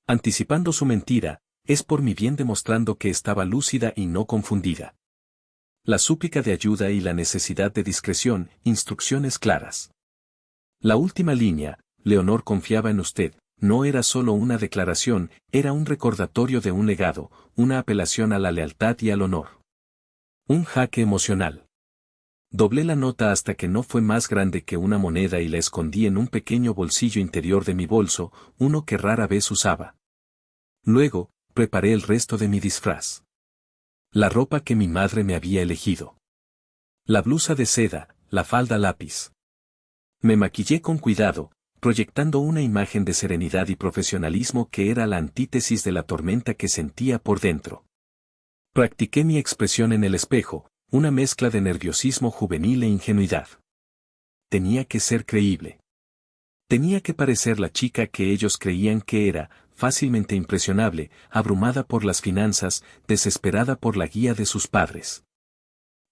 Anticipando su mentira, es por mi bien demostrando que estaba lúcida y no confundida. La súplica de ayuda y la necesidad de discreción, instrucciones claras. La última línea, Leonor confiaba en usted, no era solo una declaración, era un recordatorio de un legado, una apelación a la lealtad y al honor. Un jaque emocional. Doblé la nota hasta que no fue más grande que una moneda y la escondí en un pequeño bolsillo interior de mi bolso, uno que rara vez usaba. Luego, preparé el resto de mi disfraz. La ropa que mi madre me había elegido. La blusa de seda, la falda lápiz. Me maquillé con cuidado, proyectando una imagen de serenidad y profesionalismo que era la antítesis de la tormenta que sentía por dentro. Practiqué mi expresión en el espejo, una mezcla de nerviosismo juvenil e ingenuidad. Tenía que ser creíble. Tenía que parecer la chica que ellos creían que era, fácilmente impresionable, abrumada por las finanzas, desesperada por la guía de sus padres.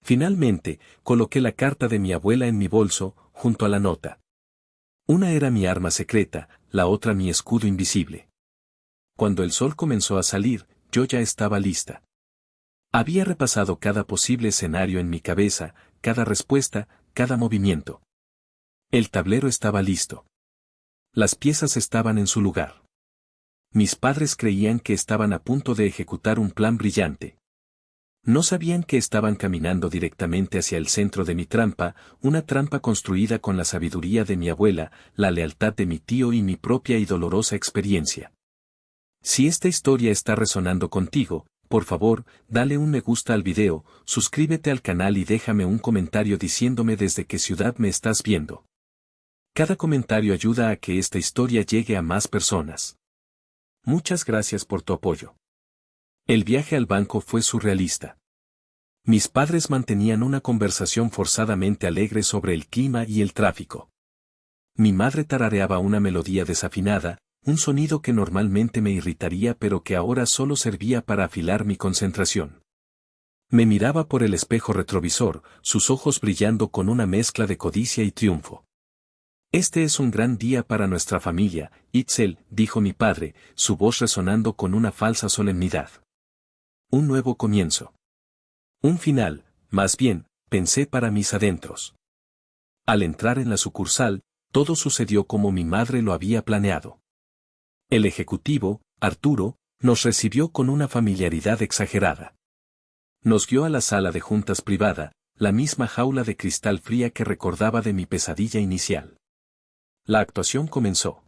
Finalmente, coloqué la carta de mi abuela en mi bolso, junto a la nota. Una era mi arma secreta, la otra mi escudo invisible. Cuando el sol comenzó a salir, yo ya estaba lista. Había repasado cada posible escenario en mi cabeza, cada respuesta, cada movimiento. El tablero estaba listo. Las piezas estaban en su lugar. Mis padres creían que estaban a punto de ejecutar un plan brillante. No sabían que estaban caminando directamente hacia el centro de mi trampa, una trampa construida con la sabiduría de mi abuela, la lealtad de mi tío y mi propia y dolorosa experiencia. Si esta historia está resonando contigo, por favor, dale un me gusta al video, suscríbete al canal y déjame un comentario diciéndome desde qué ciudad me estás viendo. Cada comentario ayuda a que esta historia llegue a más personas. Muchas gracias por tu apoyo. El viaje al banco fue surrealista. Mis padres mantenían una conversación forzadamente alegre sobre el clima y el tráfico. Mi madre tarareaba una melodía desafinada, un sonido que normalmente me irritaría pero que ahora solo servía para afilar mi concentración. Me miraba por el espejo retrovisor, sus ojos brillando con una mezcla de codicia y triunfo. Este es un gran día para nuestra familia, Itzel, dijo mi padre, su voz resonando con una falsa solemnidad. Un nuevo comienzo. Un final, más bien, pensé para mis adentros. Al entrar en la sucursal, todo sucedió como mi madre lo había planeado. El ejecutivo, Arturo, nos recibió con una familiaridad exagerada. Nos guió a la sala de juntas privada, la misma jaula de cristal fría que recordaba de mi pesadilla inicial. La actuación comenzó.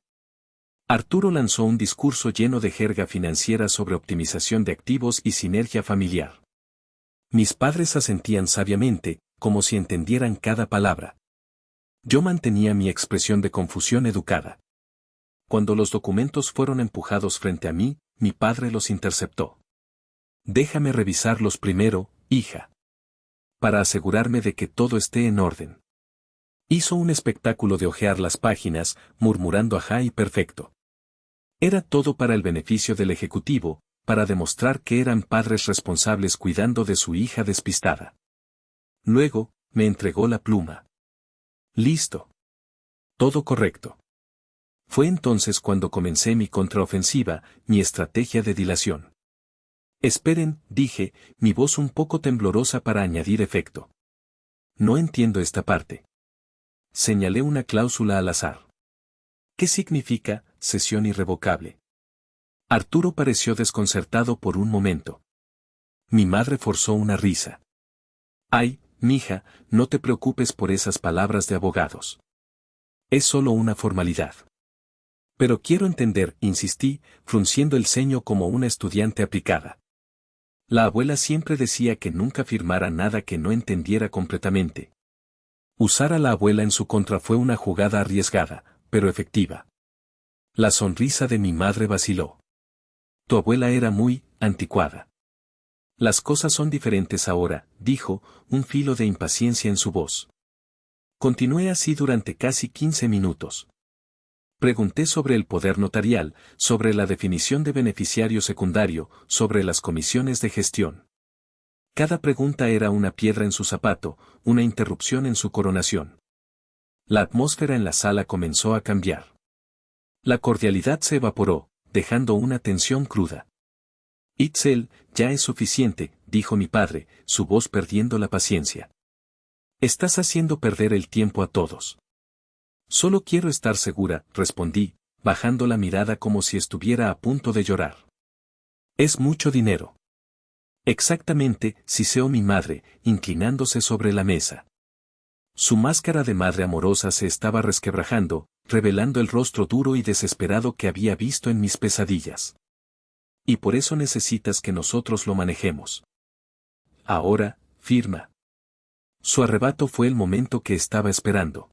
Arturo lanzó un discurso lleno de jerga financiera sobre optimización de activos y sinergia familiar. Mis padres asentían sabiamente, como si entendieran cada palabra. Yo mantenía mi expresión de confusión educada. Cuando los documentos fueron empujados frente a mí, mi padre los interceptó. Déjame revisarlos primero, hija. Para asegurarme de que todo esté en orden. Hizo un espectáculo de hojear las páginas, murmurando ajá y perfecto. Era todo para el beneficio del ejecutivo, para demostrar que eran padres responsables cuidando de su hija despistada. Luego, me entregó la pluma. Listo. Todo correcto. Fue entonces cuando comencé mi contraofensiva, mi estrategia de dilación. Esperen, dije, mi voz un poco temblorosa para añadir efecto. No entiendo esta parte. Señalé una cláusula al azar. ¿Qué significa, cesión irrevocable. Arturo pareció desconcertado por un momento. Mi madre forzó una risa. Ay, mija, no te preocupes por esas palabras de abogados. Es solo una formalidad. Pero quiero entender, insistí, frunciendo el ceño como una estudiante aplicada. La abuela siempre decía que nunca firmara nada que no entendiera completamente. Usar a la abuela en su contra fue una jugada arriesgada, pero efectiva. La sonrisa de mi madre vaciló. Tu abuela era muy anticuada. Las cosas son diferentes ahora, dijo, un filo de impaciencia en su voz. Continué así durante casi 15 minutos. Pregunté sobre el poder notarial, sobre la definición de beneficiario secundario, sobre las comisiones de gestión. Cada pregunta era una piedra en su zapato, una interrupción en su coronación. La atmósfera en la sala comenzó a cambiar. La cordialidad se evaporó, dejando una tensión cruda. Itzel, ya es suficiente, dijo mi padre, su voz perdiendo la paciencia. Estás haciendo perder el tiempo a todos. Solo quiero estar segura, respondí, bajando la mirada como si estuviera a punto de llorar. Es mucho dinero. Exactamente, siseó mi madre, inclinándose sobre la mesa. Su máscara de madre amorosa se estaba resquebrajando, revelando el rostro duro y desesperado que había visto en mis pesadillas. Y por eso necesitas que nosotros lo manejemos. Ahora, firma. Su arrebato fue el momento que estaba esperando.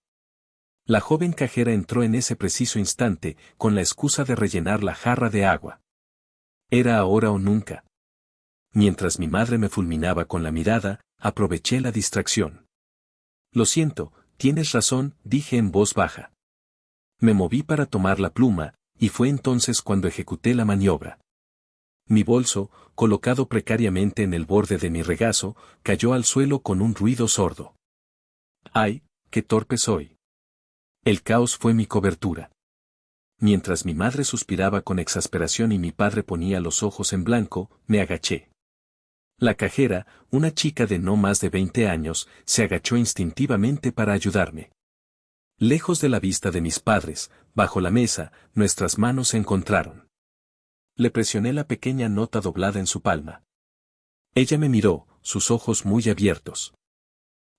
La joven cajera entró en ese preciso instante, con la excusa de rellenar la jarra de agua. Era ahora o nunca. Mientras mi madre me fulminaba con la mirada, aproveché la distracción. Lo siento, tienes razón, dije en voz baja. Me moví para tomar la pluma, y fue entonces cuando ejecuté la maniobra. Mi bolso, colocado precariamente en el borde de mi regazo, cayó al suelo con un ruido sordo. ¡Ay, qué torpe soy! El caos fue mi cobertura. Mientras mi madre suspiraba con exasperación y mi padre ponía los ojos en blanco, me agaché. La cajera, una chica de no más de 20 años, se agachó instintivamente para ayudarme. Lejos de la vista de mis padres, bajo la mesa, nuestras manos se encontraron. Le presioné la pequeña nota doblada en su palma. Ella me miró, sus ojos muy abiertos.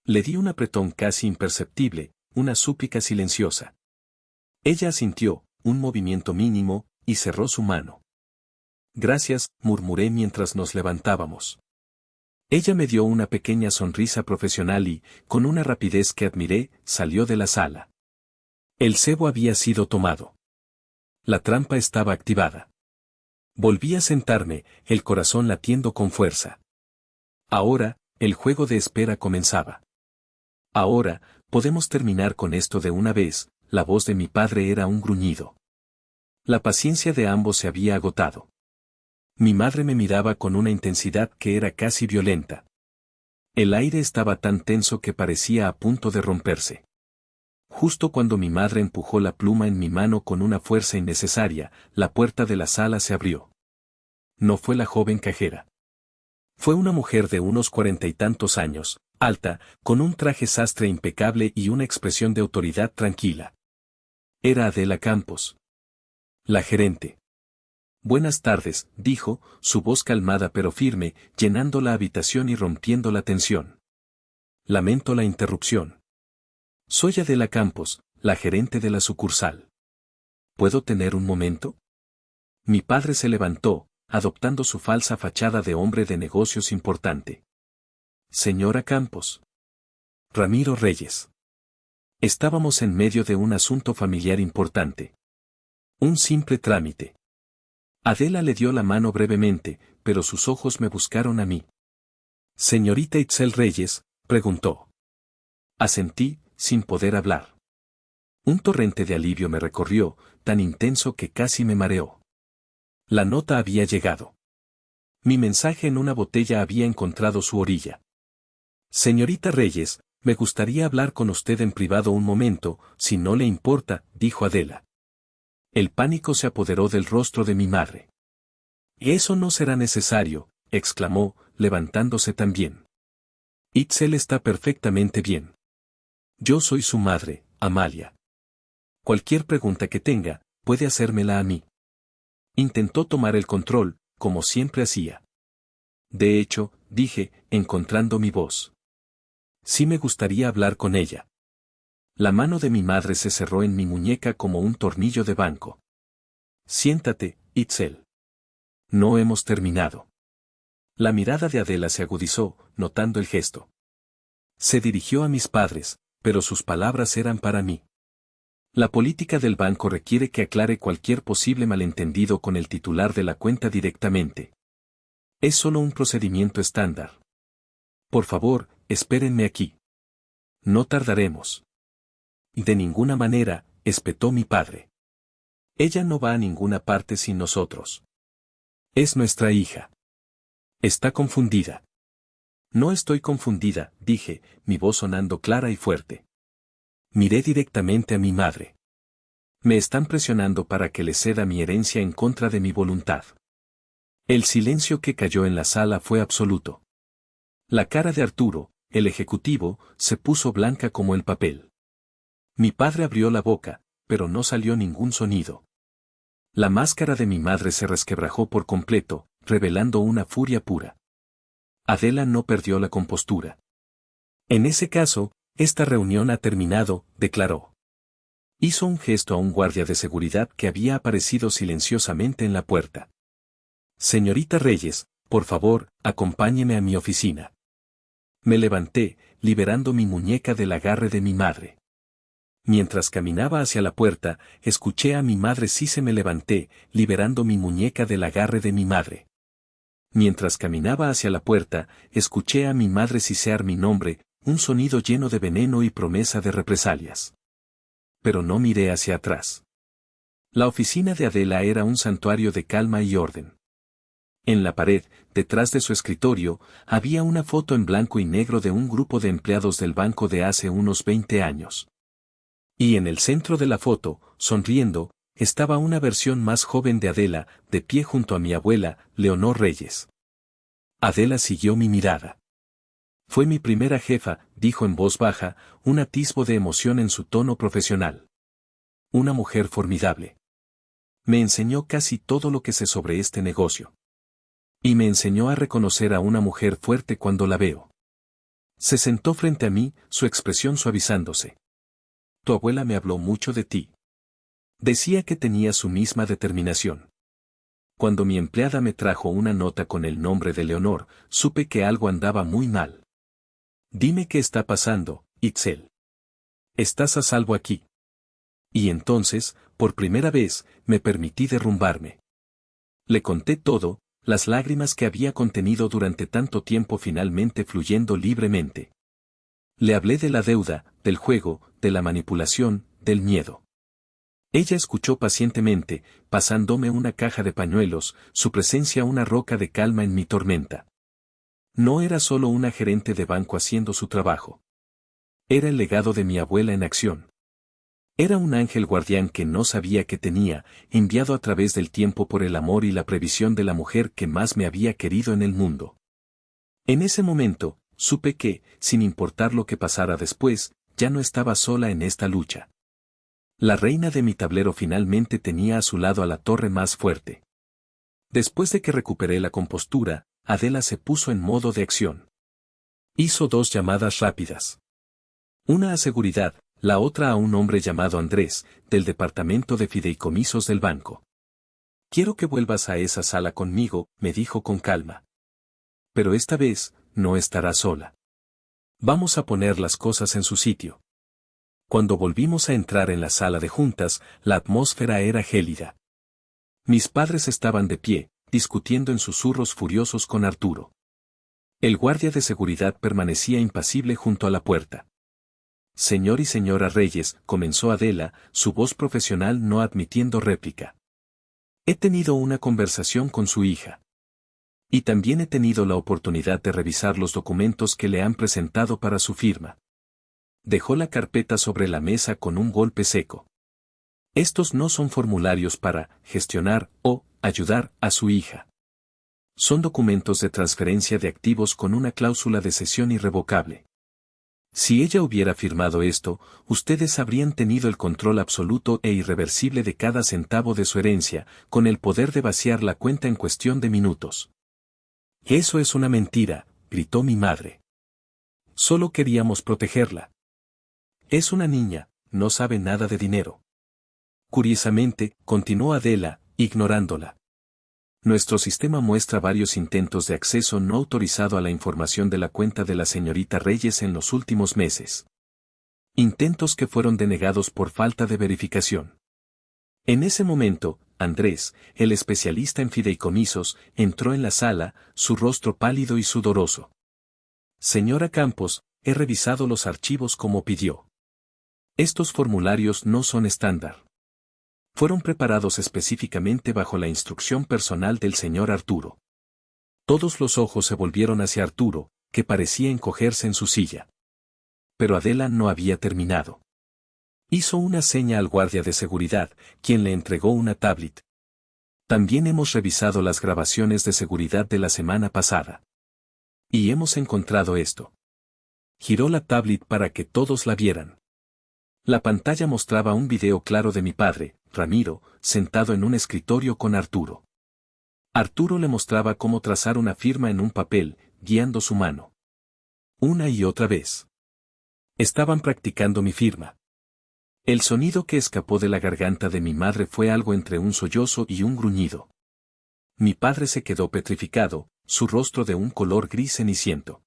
Le di un apretón casi imperceptible, una súplica silenciosa. Ella asintió, un movimiento mínimo, y cerró su mano. Gracias, murmuré mientras nos levantábamos. Ella me dio una pequeña sonrisa profesional y, con una rapidez que admiré, salió de la sala. El cebo había sido tomado. La trampa estaba activada. Volví a sentarme, el corazón latiendo con fuerza. Ahora, el juego de espera comenzaba. Ahora, podemos terminar con esto de una vez, la voz de mi padre era un gruñido. La paciencia de ambos se había agotado. Mi madre me miraba con una intensidad que era casi violenta. El aire estaba tan tenso que parecía a punto de romperse. Justo cuando mi madre empujó la pluma en mi mano con una fuerza innecesaria, la puerta de la sala se abrió. No fue la joven cajera. Fue una mujer de unos 40 y tantos años, alta, con un traje sastre impecable y una expresión de autoridad tranquila. Era Adela Campos. La gerente. Buenas tardes, dijo, su voz calmada pero firme, llenando la habitación y rompiendo la tensión. Lamento la interrupción. Soy Adela Campos, la gerente de la sucursal. ¿Puedo tener un momento? Mi padre se levantó, adoptando su falsa fachada de hombre de negocios importante. Señora Campos. Ramiro Reyes. Estábamos en medio de un asunto familiar importante. Un simple trámite. Adela le dio la mano brevemente, pero sus ojos me buscaron a mí. Señorita Itzel Reyes, preguntó. Asentí, sin poder hablar. Un torrente de alivio me recorrió, tan intenso que casi me mareó. La nota había llegado. Mi mensaje en una botella había encontrado su orilla. Señorita Reyes, me gustaría hablar con usted en privado un momento, si no le importa, dijo Adela. El pánico se apoderó del rostro de mi madre. Eso no será necesario, exclamó, levantándose también. Itzel está perfectamente bien. Yo soy su madre, Amalia. Cualquier pregunta que tenga, puede hacérmela a mí. Intentó tomar el control, como siempre hacía. De hecho, dije, encontrando mi voz. Sí me gustaría hablar con ella. La mano de mi madre se cerró en mi muñeca como un tornillo de banco. Siéntate, Itzel. No hemos terminado. La mirada de Adela se agudizó, notando el gesto. Se dirigió a mis padres, pero sus palabras eran para mí. La política del banco requiere que aclare cualquier posible malentendido con el titular de la cuenta directamente. Es solo un procedimiento estándar. Por favor, espérenme aquí. No tardaremos. De ninguna manera, espetó mi padre. Ella no va a ninguna parte sin nosotros. Es nuestra hija. Está confundida. No estoy confundida, dije, mi voz sonando clara y fuerte. Miré directamente a mi madre. Me están presionando para que le ceda mi herencia en contra de mi voluntad. El silencio que cayó en la sala fue absoluto. La cara de Arturo, el ejecutivo, se puso blanca como el papel. Mi padre abrió la boca, pero no salió ningún sonido. La máscara de mi madre se resquebrajó por completo, revelando una furia pura. Adela no perdió la compostura. En ese caso, esta reunión ha terminado, declaró. Hizo un gesto a un guardia de seguridad que había aparecido silenciosamente en la puerta. Señorita Reyes, por favor, acompáñeme a mi oficina. Me levanté, liberando mi muñeca del agarre de mi madre. Mientras caminaba hacia la puerta, escuché a mi madre sí se me levanté, liberando mi muñeca del agarre de mi madre. Mientras caminaba hacia la puerta, escuché a mi madre sisear mi nombre, un sonido lleno de veneno y promesa de represalias. Pero no miré hacia atrás. La oficina de Adela era un santuario de calma y orden. En la pared, detrás de su escritorio, había una foto en blanco y negro de un grupo de empleados del banco de hace unos 20 años. Y en el centro de la foto, sonriendo, estaba una versión más joven de Adela, de pie junto a mi abuela, Leonor Reyes. Adela siguió mi mirada. Fue mi primera jefa, dijo en voz baja, un atisbo de emoción en su tono profesional. Una mujer formidable. Me enseñó casi todo lo que sé sobre este negocio. Y me enseñó a reconocer a una mujer fuerte cuando la veo. Se sentó frente a mí, su expresión suavizándose. Tu abuela me habló mucho de ti. Decía que tenía su misma determinación. Cuando mi empleada me trajo una nota con el nombre de Leonor, supe que algo andaba muy mal. Dime qué está pasando, Itzel. Estás a salvo aquí. Y entonces, por primera vez, me permití derrumbarme. Le conté todo, las lágrimas que había contenido durante tanto tiempo finalmente fluyendo libremente. Le hablé de la deuda, del juego, de la manipulación, del miedo. Ella escuchó pacientemente, pasándome una caja de pañuelos, su presencia una roca de calma en mi tormenta. No era solo una gerente de banco haciendo su trabajo. Era el legado de mi abuela en acción. Era un ángel guardián que no sabía que tenía, enviado a través del tiempo por el amor y la previsión de la mujer que más me había querido en el mundo. En ese momento, supe que, sin importar lo que pasara después, ya no estaba sola en esta lucha. La reina de mi tablero finalmente tenía a su lado a la torre más fuerte. Después de que recuperé la compostura, Adela se puso en modo de acción. Hizo 2 llamadas rápidas. Una a seguridad, la otra a un hombre llamado Andrés, del departamento de fideicomisos del banco. Quiero que vuelvas a esa sala conmigo, me dijo con calma. Pero esta vez, no estarás sola. Vamos a poner las cosas en su sitio. Cuando volvimos a entrar en la sala de juntas, la atmósfera era gélida. Mis padres estaban de pie, discutiendo en susurros furiosos con Arturo. El guardia de seguridad permanecía impasible junto a la puerta. Señor y señora Reyes, comenzó Adela, su voz profesional no admitiendo réplica. He tenido una conversación con su hija. Y también he tenido la oportunidad de revisar los documentos que le han presentado para su firma. Dejó la carpeta sobre la mesa con un golpe seco. Estos no son formularios para gestionar o ayudar a su hija. Son documentos de transferencia de activos con una cláusula de cesión irrevocable. Si ella hubiera firmado esto, ustedes habrían tenido el control absoluto e irreversible de cada centavo de su herencia, con el poder de vaciar la cuenta en cuestión de minutos. Eso es una mentira, gritó mi madre. Solo queríamos protegerla. Es una niña, no sabe nada de dinero. Curiosamente, continuó Adela, ignorándola. Nuestro sistema muestra varios intentos de acceso no autorizado a la información de la cuenta de la señorita Reyes en los últimos meses. Intentos que fueron denegados por falta de verificación. En ese momento, Andrés, el especialista en fideicomisos, entró en la sala, su rostro pálido y sudoroso. Señora Campos, he revisado los archivos como pidió. Estos formularios no son estándar. Fueron preparados específicamente bajo la instrucción personal del señor Arturo. Todos los ojos se volvieron hacia Arturo, que parecía encogerse en su silla. Pero Adela no había terminado. Hizo una seña al guardia de seguridad, quien le entregó una tablet. También hemos revisado las grabaciones de seguridad de la semana pasada. Y hemos encontrado esto. Giró la tablet para que todos la vieran. La pantalla mostraba un video claro de mi padre, Ramiro, sentado en un escritorio con Arturo. Arturo le mostraba cómo trazar una firma en un papel, guiando su mano. Una y otra vez. Estaban practicando mi firma. El sonido que escapó de la garganta de mi madre fue algo entre un sollozo y un gruñido. Mi padre se quedó petrificado, su rostro de un color gris ceniciento.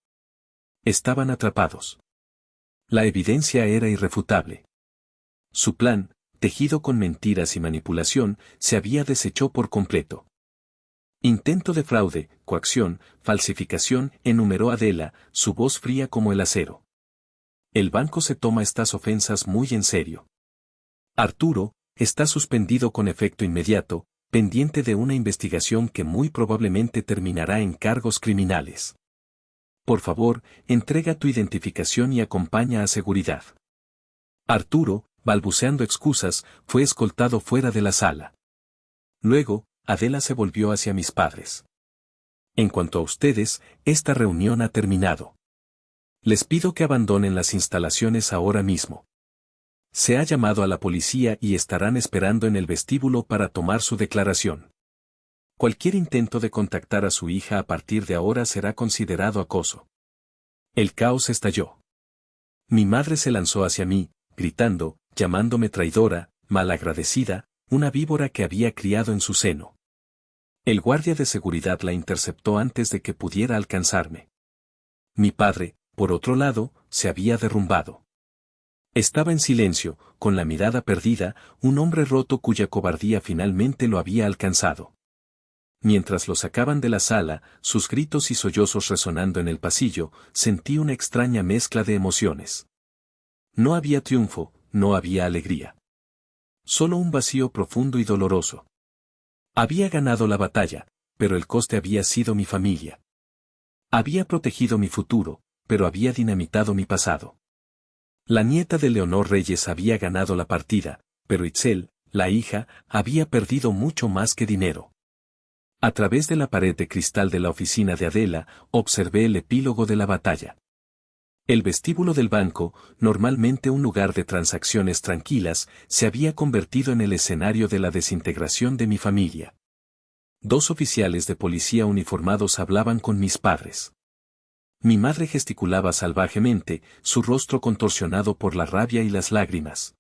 Estaban atrapados. La evidencia era irrefutable. Su plan, tejido con mentiras y manipulación, se había deshecho por completo. Intento de fraude, coacción, falsificación, enumeró Adela, su voz fría como el acero. El banco se toma estas ofensas muy en serio. Arturo, está suspendido con efecto inmediato, pendiente de una investigación que muy probablemente terminará en cargos criminales. Por favor, entrega tu identificación y acompaña a seguridad. Arturo, balbuceando excusas, fue escoltado fuera de la sala. Luego, Adela se volvió hacia mis padres. En cuanto a ustedes, esta reunión ha terminado. Les pido que abandonen las instalaciones ahora mismo. Se ha llamado a la policía y estarán esperando en el vestíbulo para tomar su declaración. Cualquier intento de contactar a su hija a partir de ahora será considerado acoso. El caos estalló. Mi madre se lanzó hacia mí, gritando, llamándome traidora, malagradecida, una víbora que había criado en su seno. El guardia de seguridad la interceptó antes de que pudiera alcanzarme. Mi padre, por otro lado, se había derrumbado. Estaba en silencio, con la mirada perdida, un hombre roto cuya cobardía finalmente lo había alcanzado. Mientras lo sacaban de la sala, sus gritos y sollozos resonando en el pasillo, sentí una extraña mezcla de emociones. No había triunfo, no había alegría. Solo un vacío profundo y doloroso. Había ganado la batalla, pero el coste había sido mi familia. Había protegido mi futuro, pero había dinamitado mi pasado. La nieta de Leonor Reyes había ganado la partida, pero Itzel, la hija, había perdido mucho más que dinero. A través de la pared de cristal de la oficina de Adela, observé el epílogo de la batalla. El vestíbulo del banco, normalmente un lugar de transacciones tranquilas, se había convertido en el escenario de la desintegración de mi familia. 2 oficiales de policía uniformados hablaban con mis padres. Mi madre gesticulaba salvajemente, su rostro contorsionado por la rabia y las lágrimas.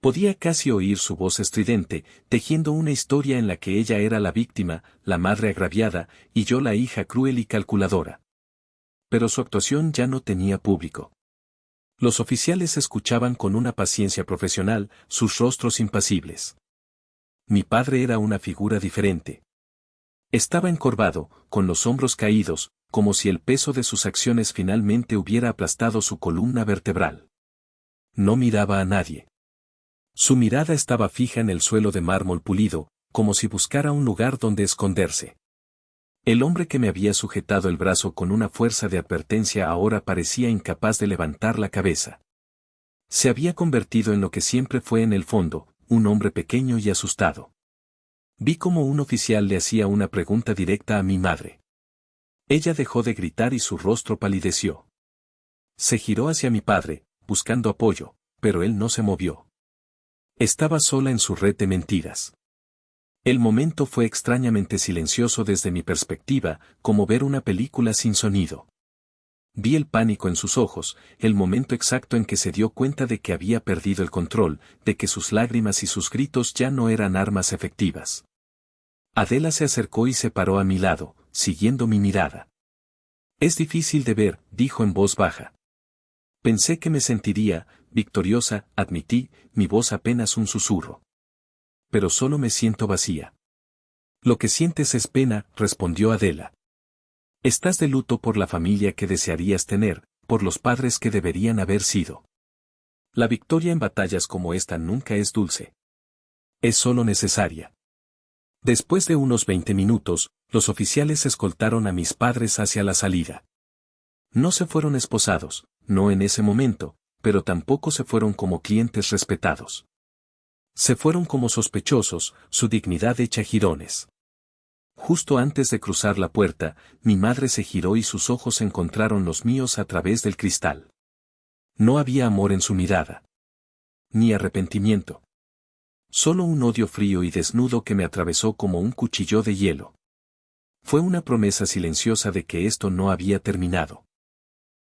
Podía casi oír su voz estridente, tejiendo una historia en la que ella era la víctima, la madre agraviada, y yo la hija cruel y calculadora. Pero su actuación ya no tenía público. Los oficiales escuchaban con una paciencia profesional, sus rostros impasibles. Mi padre era una figura diferente. Estaba encorvado, con los hombros caídos, como si el peso de sus acciones finalmente hubiera aplastado su columna vertebral. No miraba a nadie. Su mirada estaba fija en el suelo de mármol pulido, como si buscara un lugar donde esconderse. El hombre que me había sujetado el brazo con una fuerza de advertencia ahora parecía incapaz de levantar la cabeza. Se había convertido en lo que siempre fue en el fondo, un hombre pequeño y asustado. Vi cómo un oficial le hacía una pregunta directa a mi madre. Ella dejó de gritar y su rostro palideció. Se giró hacia mi padre, buscando apoyo, pero él no se movió. Estaba sola en su red de mentiras. El momento fue extrañamente silencioso desde mi perspectiva, como ver una película sin sonido. Vi el pánico en sus ojos, el momento exacto en que se dio cuenta de que había perdido el control, de que sus lágrimas y sus gritos ya no eran armas efectivas. Adela se acercó y se paró a mi lado, siguiendo mi mirada. Es difícil de ver, dijo en voz baja. Pensé que me sentiría victoriosa, admití, mi voz apenas un susurro. Pero solo me siento vacía. Lo que sientes es pena, respondió Adela. Estás de luto por la familia que desearías tener, por los padres que deberían haber sido. La victoria en batallas como esta nunca es dulce. Es solo necesaria. Después de unos 20 minutos, los oficiales escoltaron a mis padres hacia la salida. No se fueron esposados, no en ese momento, pero tampoco se fueron como clientes respetados. Se fueron como sospechosos, su dignidad hecha jirones. Justo antes de cruzar la puerta, mi madre se giró y sus ojos encontraron los míos a través del cristal. No había amor en su mirada. Ni arrepentimiento. Solo un odio frío y desnudo que me atravesó como un cuchillo de hielo. Fue una promesa silenciosa de que esto no había terminado.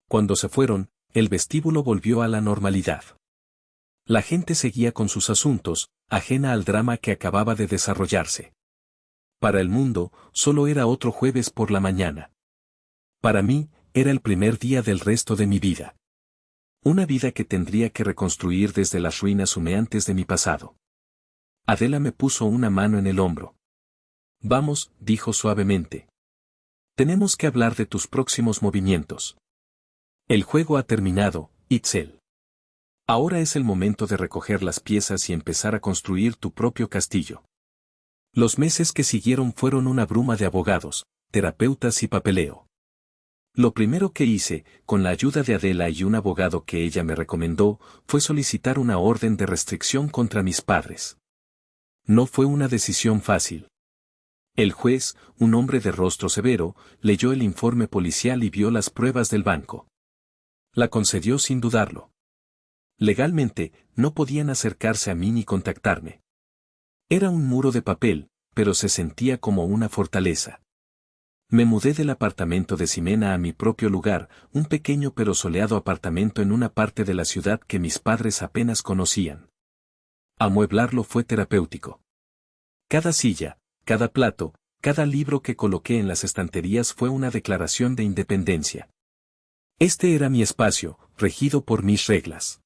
Cuando se fueron, el vestíbulo volvió a la normalidad. La gente seguía con sus asuntos, ajena al drama que acababa de desarrollarse. Para el mundo, solo era otro jueves por la mañana. Para mí, era el primer día del resto de mi vida. Una vida que tendría que reconstruir desde las ruinas humeantes de mi pasado. Adela me puso una mano en el hombro. Vamos, dijo suavemente. Tenemos que hablar de tus próximos movimientos. El juego ha terminado, Itzel. Ahora es el momento de recoger las piezas y empezar a construir tu propio castillo. Los meses que siguieron fueron una bruma de abogados, terapeutas y papeleo. Lo primero que hice, con la ayuda de Adela y un abogado que ella me recomendó, fue solicitar una orden de restricción contra mis padres. No fue una decisión fácil. El juez, un hombre de rostro severo, leyó el informe policial y vio las pruebas del banco. La concedió sin dudarlo. Legalmente, no podían acercarse a mí ni contactarme. Era un muro de papel, pero se sentía como una fortaleza. Me mudé del apartamento de Ximena a mi propio lugar, un pequeño pero soleado apartamento en una parte de la ciudad que mis padres apenas conocían. Amueblarlo fue terapéutico. Cada silla, cada plato, cada libro que coloqué en las estanterías fue una declaración de independencia. Este era mi espacio, regido por mis reglas.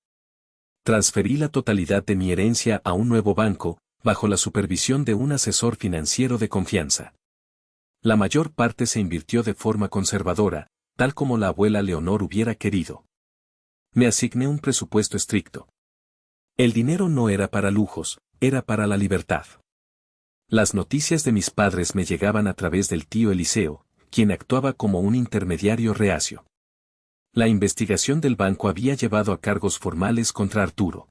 Transferí la totalidad de mi herencia a un nuevo banco, bajo la supervisión de un asesor financiero de confianza. La mayor parte se invirtió de forma conservadora, tal como la abuela Leonor hubiera querido. Me asigné un presupuesto estricto. El dinero no era para lujos, era para la libertad. Las noticias de mis padres me llegaban a través del tío Eliseo, quien actuaba como un intermediario reacio. La investigación del banco había llevado a cargos formales contra Arturo.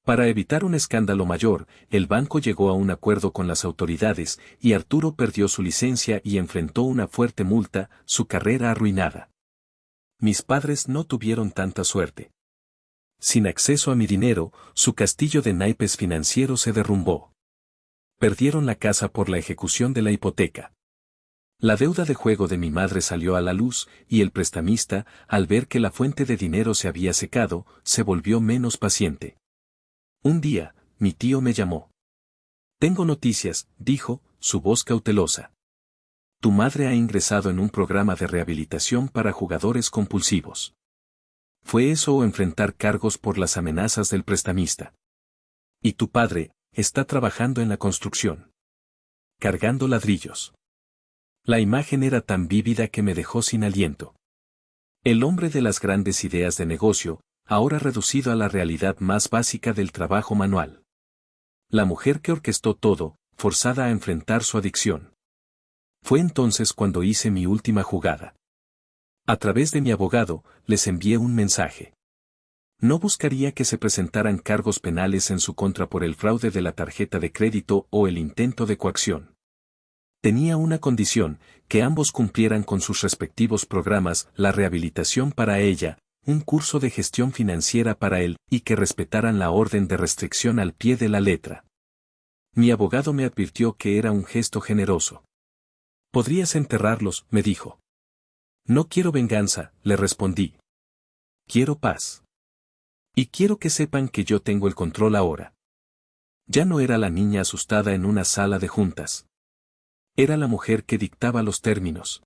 Para evitar un escándalo mayor, el banco llegó a un acuerdo con las autoridades y Arturo perdió su licencia y enfrentó una fuerte multa, su carrera arruinada. Mis padres no tuvieron tanta suerte. Sin acceso a mi dinero, su castillo de naipes financiero se derrumbó. Perdieron la casa por la ejecución de la hipoteca. La deuda de juego de mi madre salió a la luz y el prestamista, al ver que la fuente de dinero se había secado, se volvió menos paciente. Un día, mi tío me llamó. Tengo noticias, dijo, su voz cautelosa. Tu madre ha ingresado en un programa de rehabilitación para jugadores compulsivos. ¿Fue eso o enfrentar cargos por las amenazas del prestamista? Y tu padre, está trabajando en la construcción. Cargando ladrillos. La imagen era tan vívida que me dejó sin aliento. El hombre de las grandes ideas de negocio, ahora reducido a la realidad más básica del trabajo manual. La mujer que orquestó todo, forzada a enfrentar su adicción. Fue entonces cuando hice mi última jugada. A través de mi abogado, les envié un mensaje. No buscaría que se presentaran cargos penales en su contra por el fraude de la tarjeta de crédito o el intento de coacción. Tenía una condición, que ambos cumplieran con sus respectivos programas, la rehabilitación para ella, un curso de gestión financiera para él y que respetaran la orden de restricción al pie de la letra. Mi abogado me advirtió que era un gesto generoso. Podrías enterrarlos, me dijo. No quiero venganza, le respondí. Quiero paz. Y quiero que sepan que yo tengo el control ahora. Ya no era la niña asustada en una sala de juntas. Era la mujer que dictaba los términos.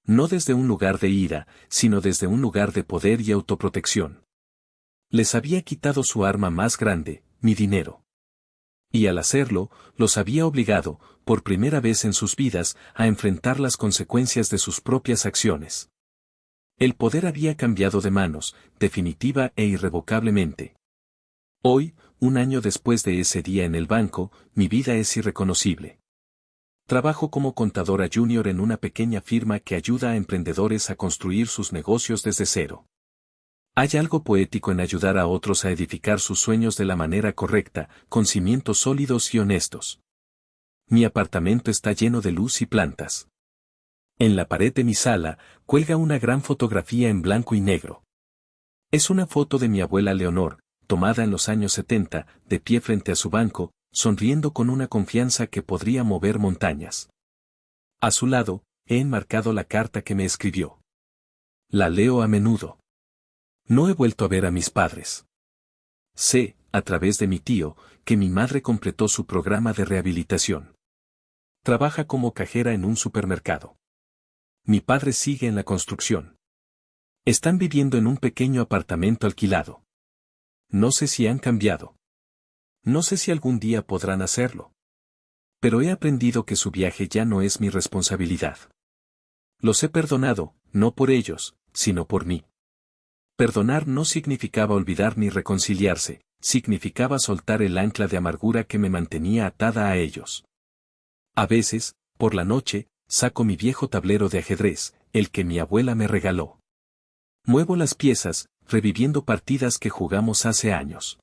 No desde un lugar de ira, sino desde un lugar de poder y autoprotección. Les había quitado su arma más grande, mi dinero. Y al hacerlo, los había obligado, por primera vez en sus vidas, a enfrentar las consecuencias de sus propias acciones. El poder había cambiado de manos, definitiva e irrevocablemente. Hoy, un año después de ese día en el banco, mi vida es irreconocible. Trabajo como contadora junior en una pequeña firma que ayuda a emprendedores a construir sus negocios desde cero. Hay algo poético en ayudar a otros a edificar sus sueños de la manera correcta, con cimientos sólidos y honestos. Mi apartamento está lleno de luz y plantas. En la pared de mi sala, cuelga una gran fotografía en blanco y negro. Es una foto de mi abuela Leonor, tomada en los años 70, de pie frente a su banco, sonriendo con una confianza que podría mover montañas. A su lado, he enmarcado la carta que me escribió. La leo a menudo. No he vuelto a ver a mis padres. Sé, a través de mi tío, que mi madre completó su programa de rehabilitación. Trabaja como cajera en un supermercado. Mi padre sigue en la construcción. Están viviendo en un pequeño apartamento alquilado. No sé si han cambiado. No sé si algún día podrán hacerlo. Pero he aprendido que su viaje ya no es mi responsabilidad. Los he perdonado, no por ellos, sino por mí. Perdonar no significaba olvidar ni reconciliarse, significaba soltar el ancla de amargura que me mantenía atada a ellos. A veces, por la noche, saco mi viejo tablero de ajedrez, el que mi abuela me regaló. Muevo las piezas, reviviendo partidas que jugamos hace años.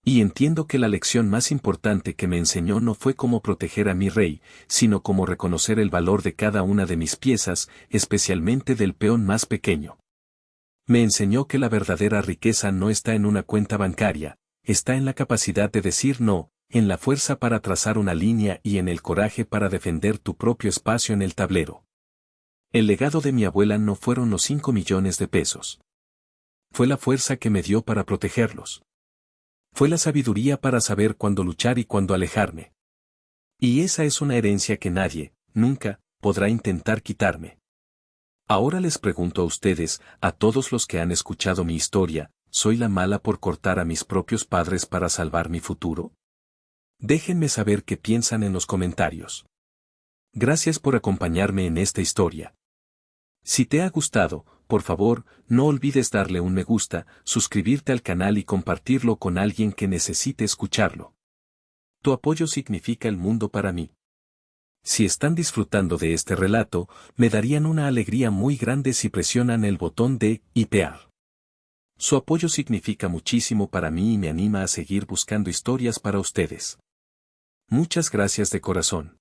Y entiendo que la lección más importante que me enseñó no fue cómo proteger a mi rey, sino cómo reconocer el valor de cada una de mis piezas, especialmente del peón más pequeño. Me enseñó que la verdadera riqueza no está en una cuenta bancaria, está en la capacidad de decir no, en la fuerza para trazar una línea y en el coraje para defender tu propio espacio en el tablero. El legado de mi abuela no fueron los 5 millones de pesos. Fue la fuerza que me dio para protegerlos. Fue la sabiduría para saber cuándo luchar y cuándo alejarme. Y esa es una herencia que nadie, nunca, podrá intentar quitarme. Ahora les pregunto a ustedes, a todos los que han escuchado mi historia, ¿soy la mala por cortar a mis propios padres para salvar mi futuro? Déjenme saber qué piensan en los comentarios. Gracias por acompañarme en esta historia. Si te ha gustado, por favor, no olvides darle un me gusta, suscribirte al canal y compartirlo con alguien que necesite escucharlo. Tu apoyo significa el mundo para mí. Si están disfrutando de este relato, me darían una alegría muy grande si presionan el botón de hipear. Su apoyo significa muchísimo para mí y me anima a seguir buscando historias para ustedes. Muchas gracias de corazón.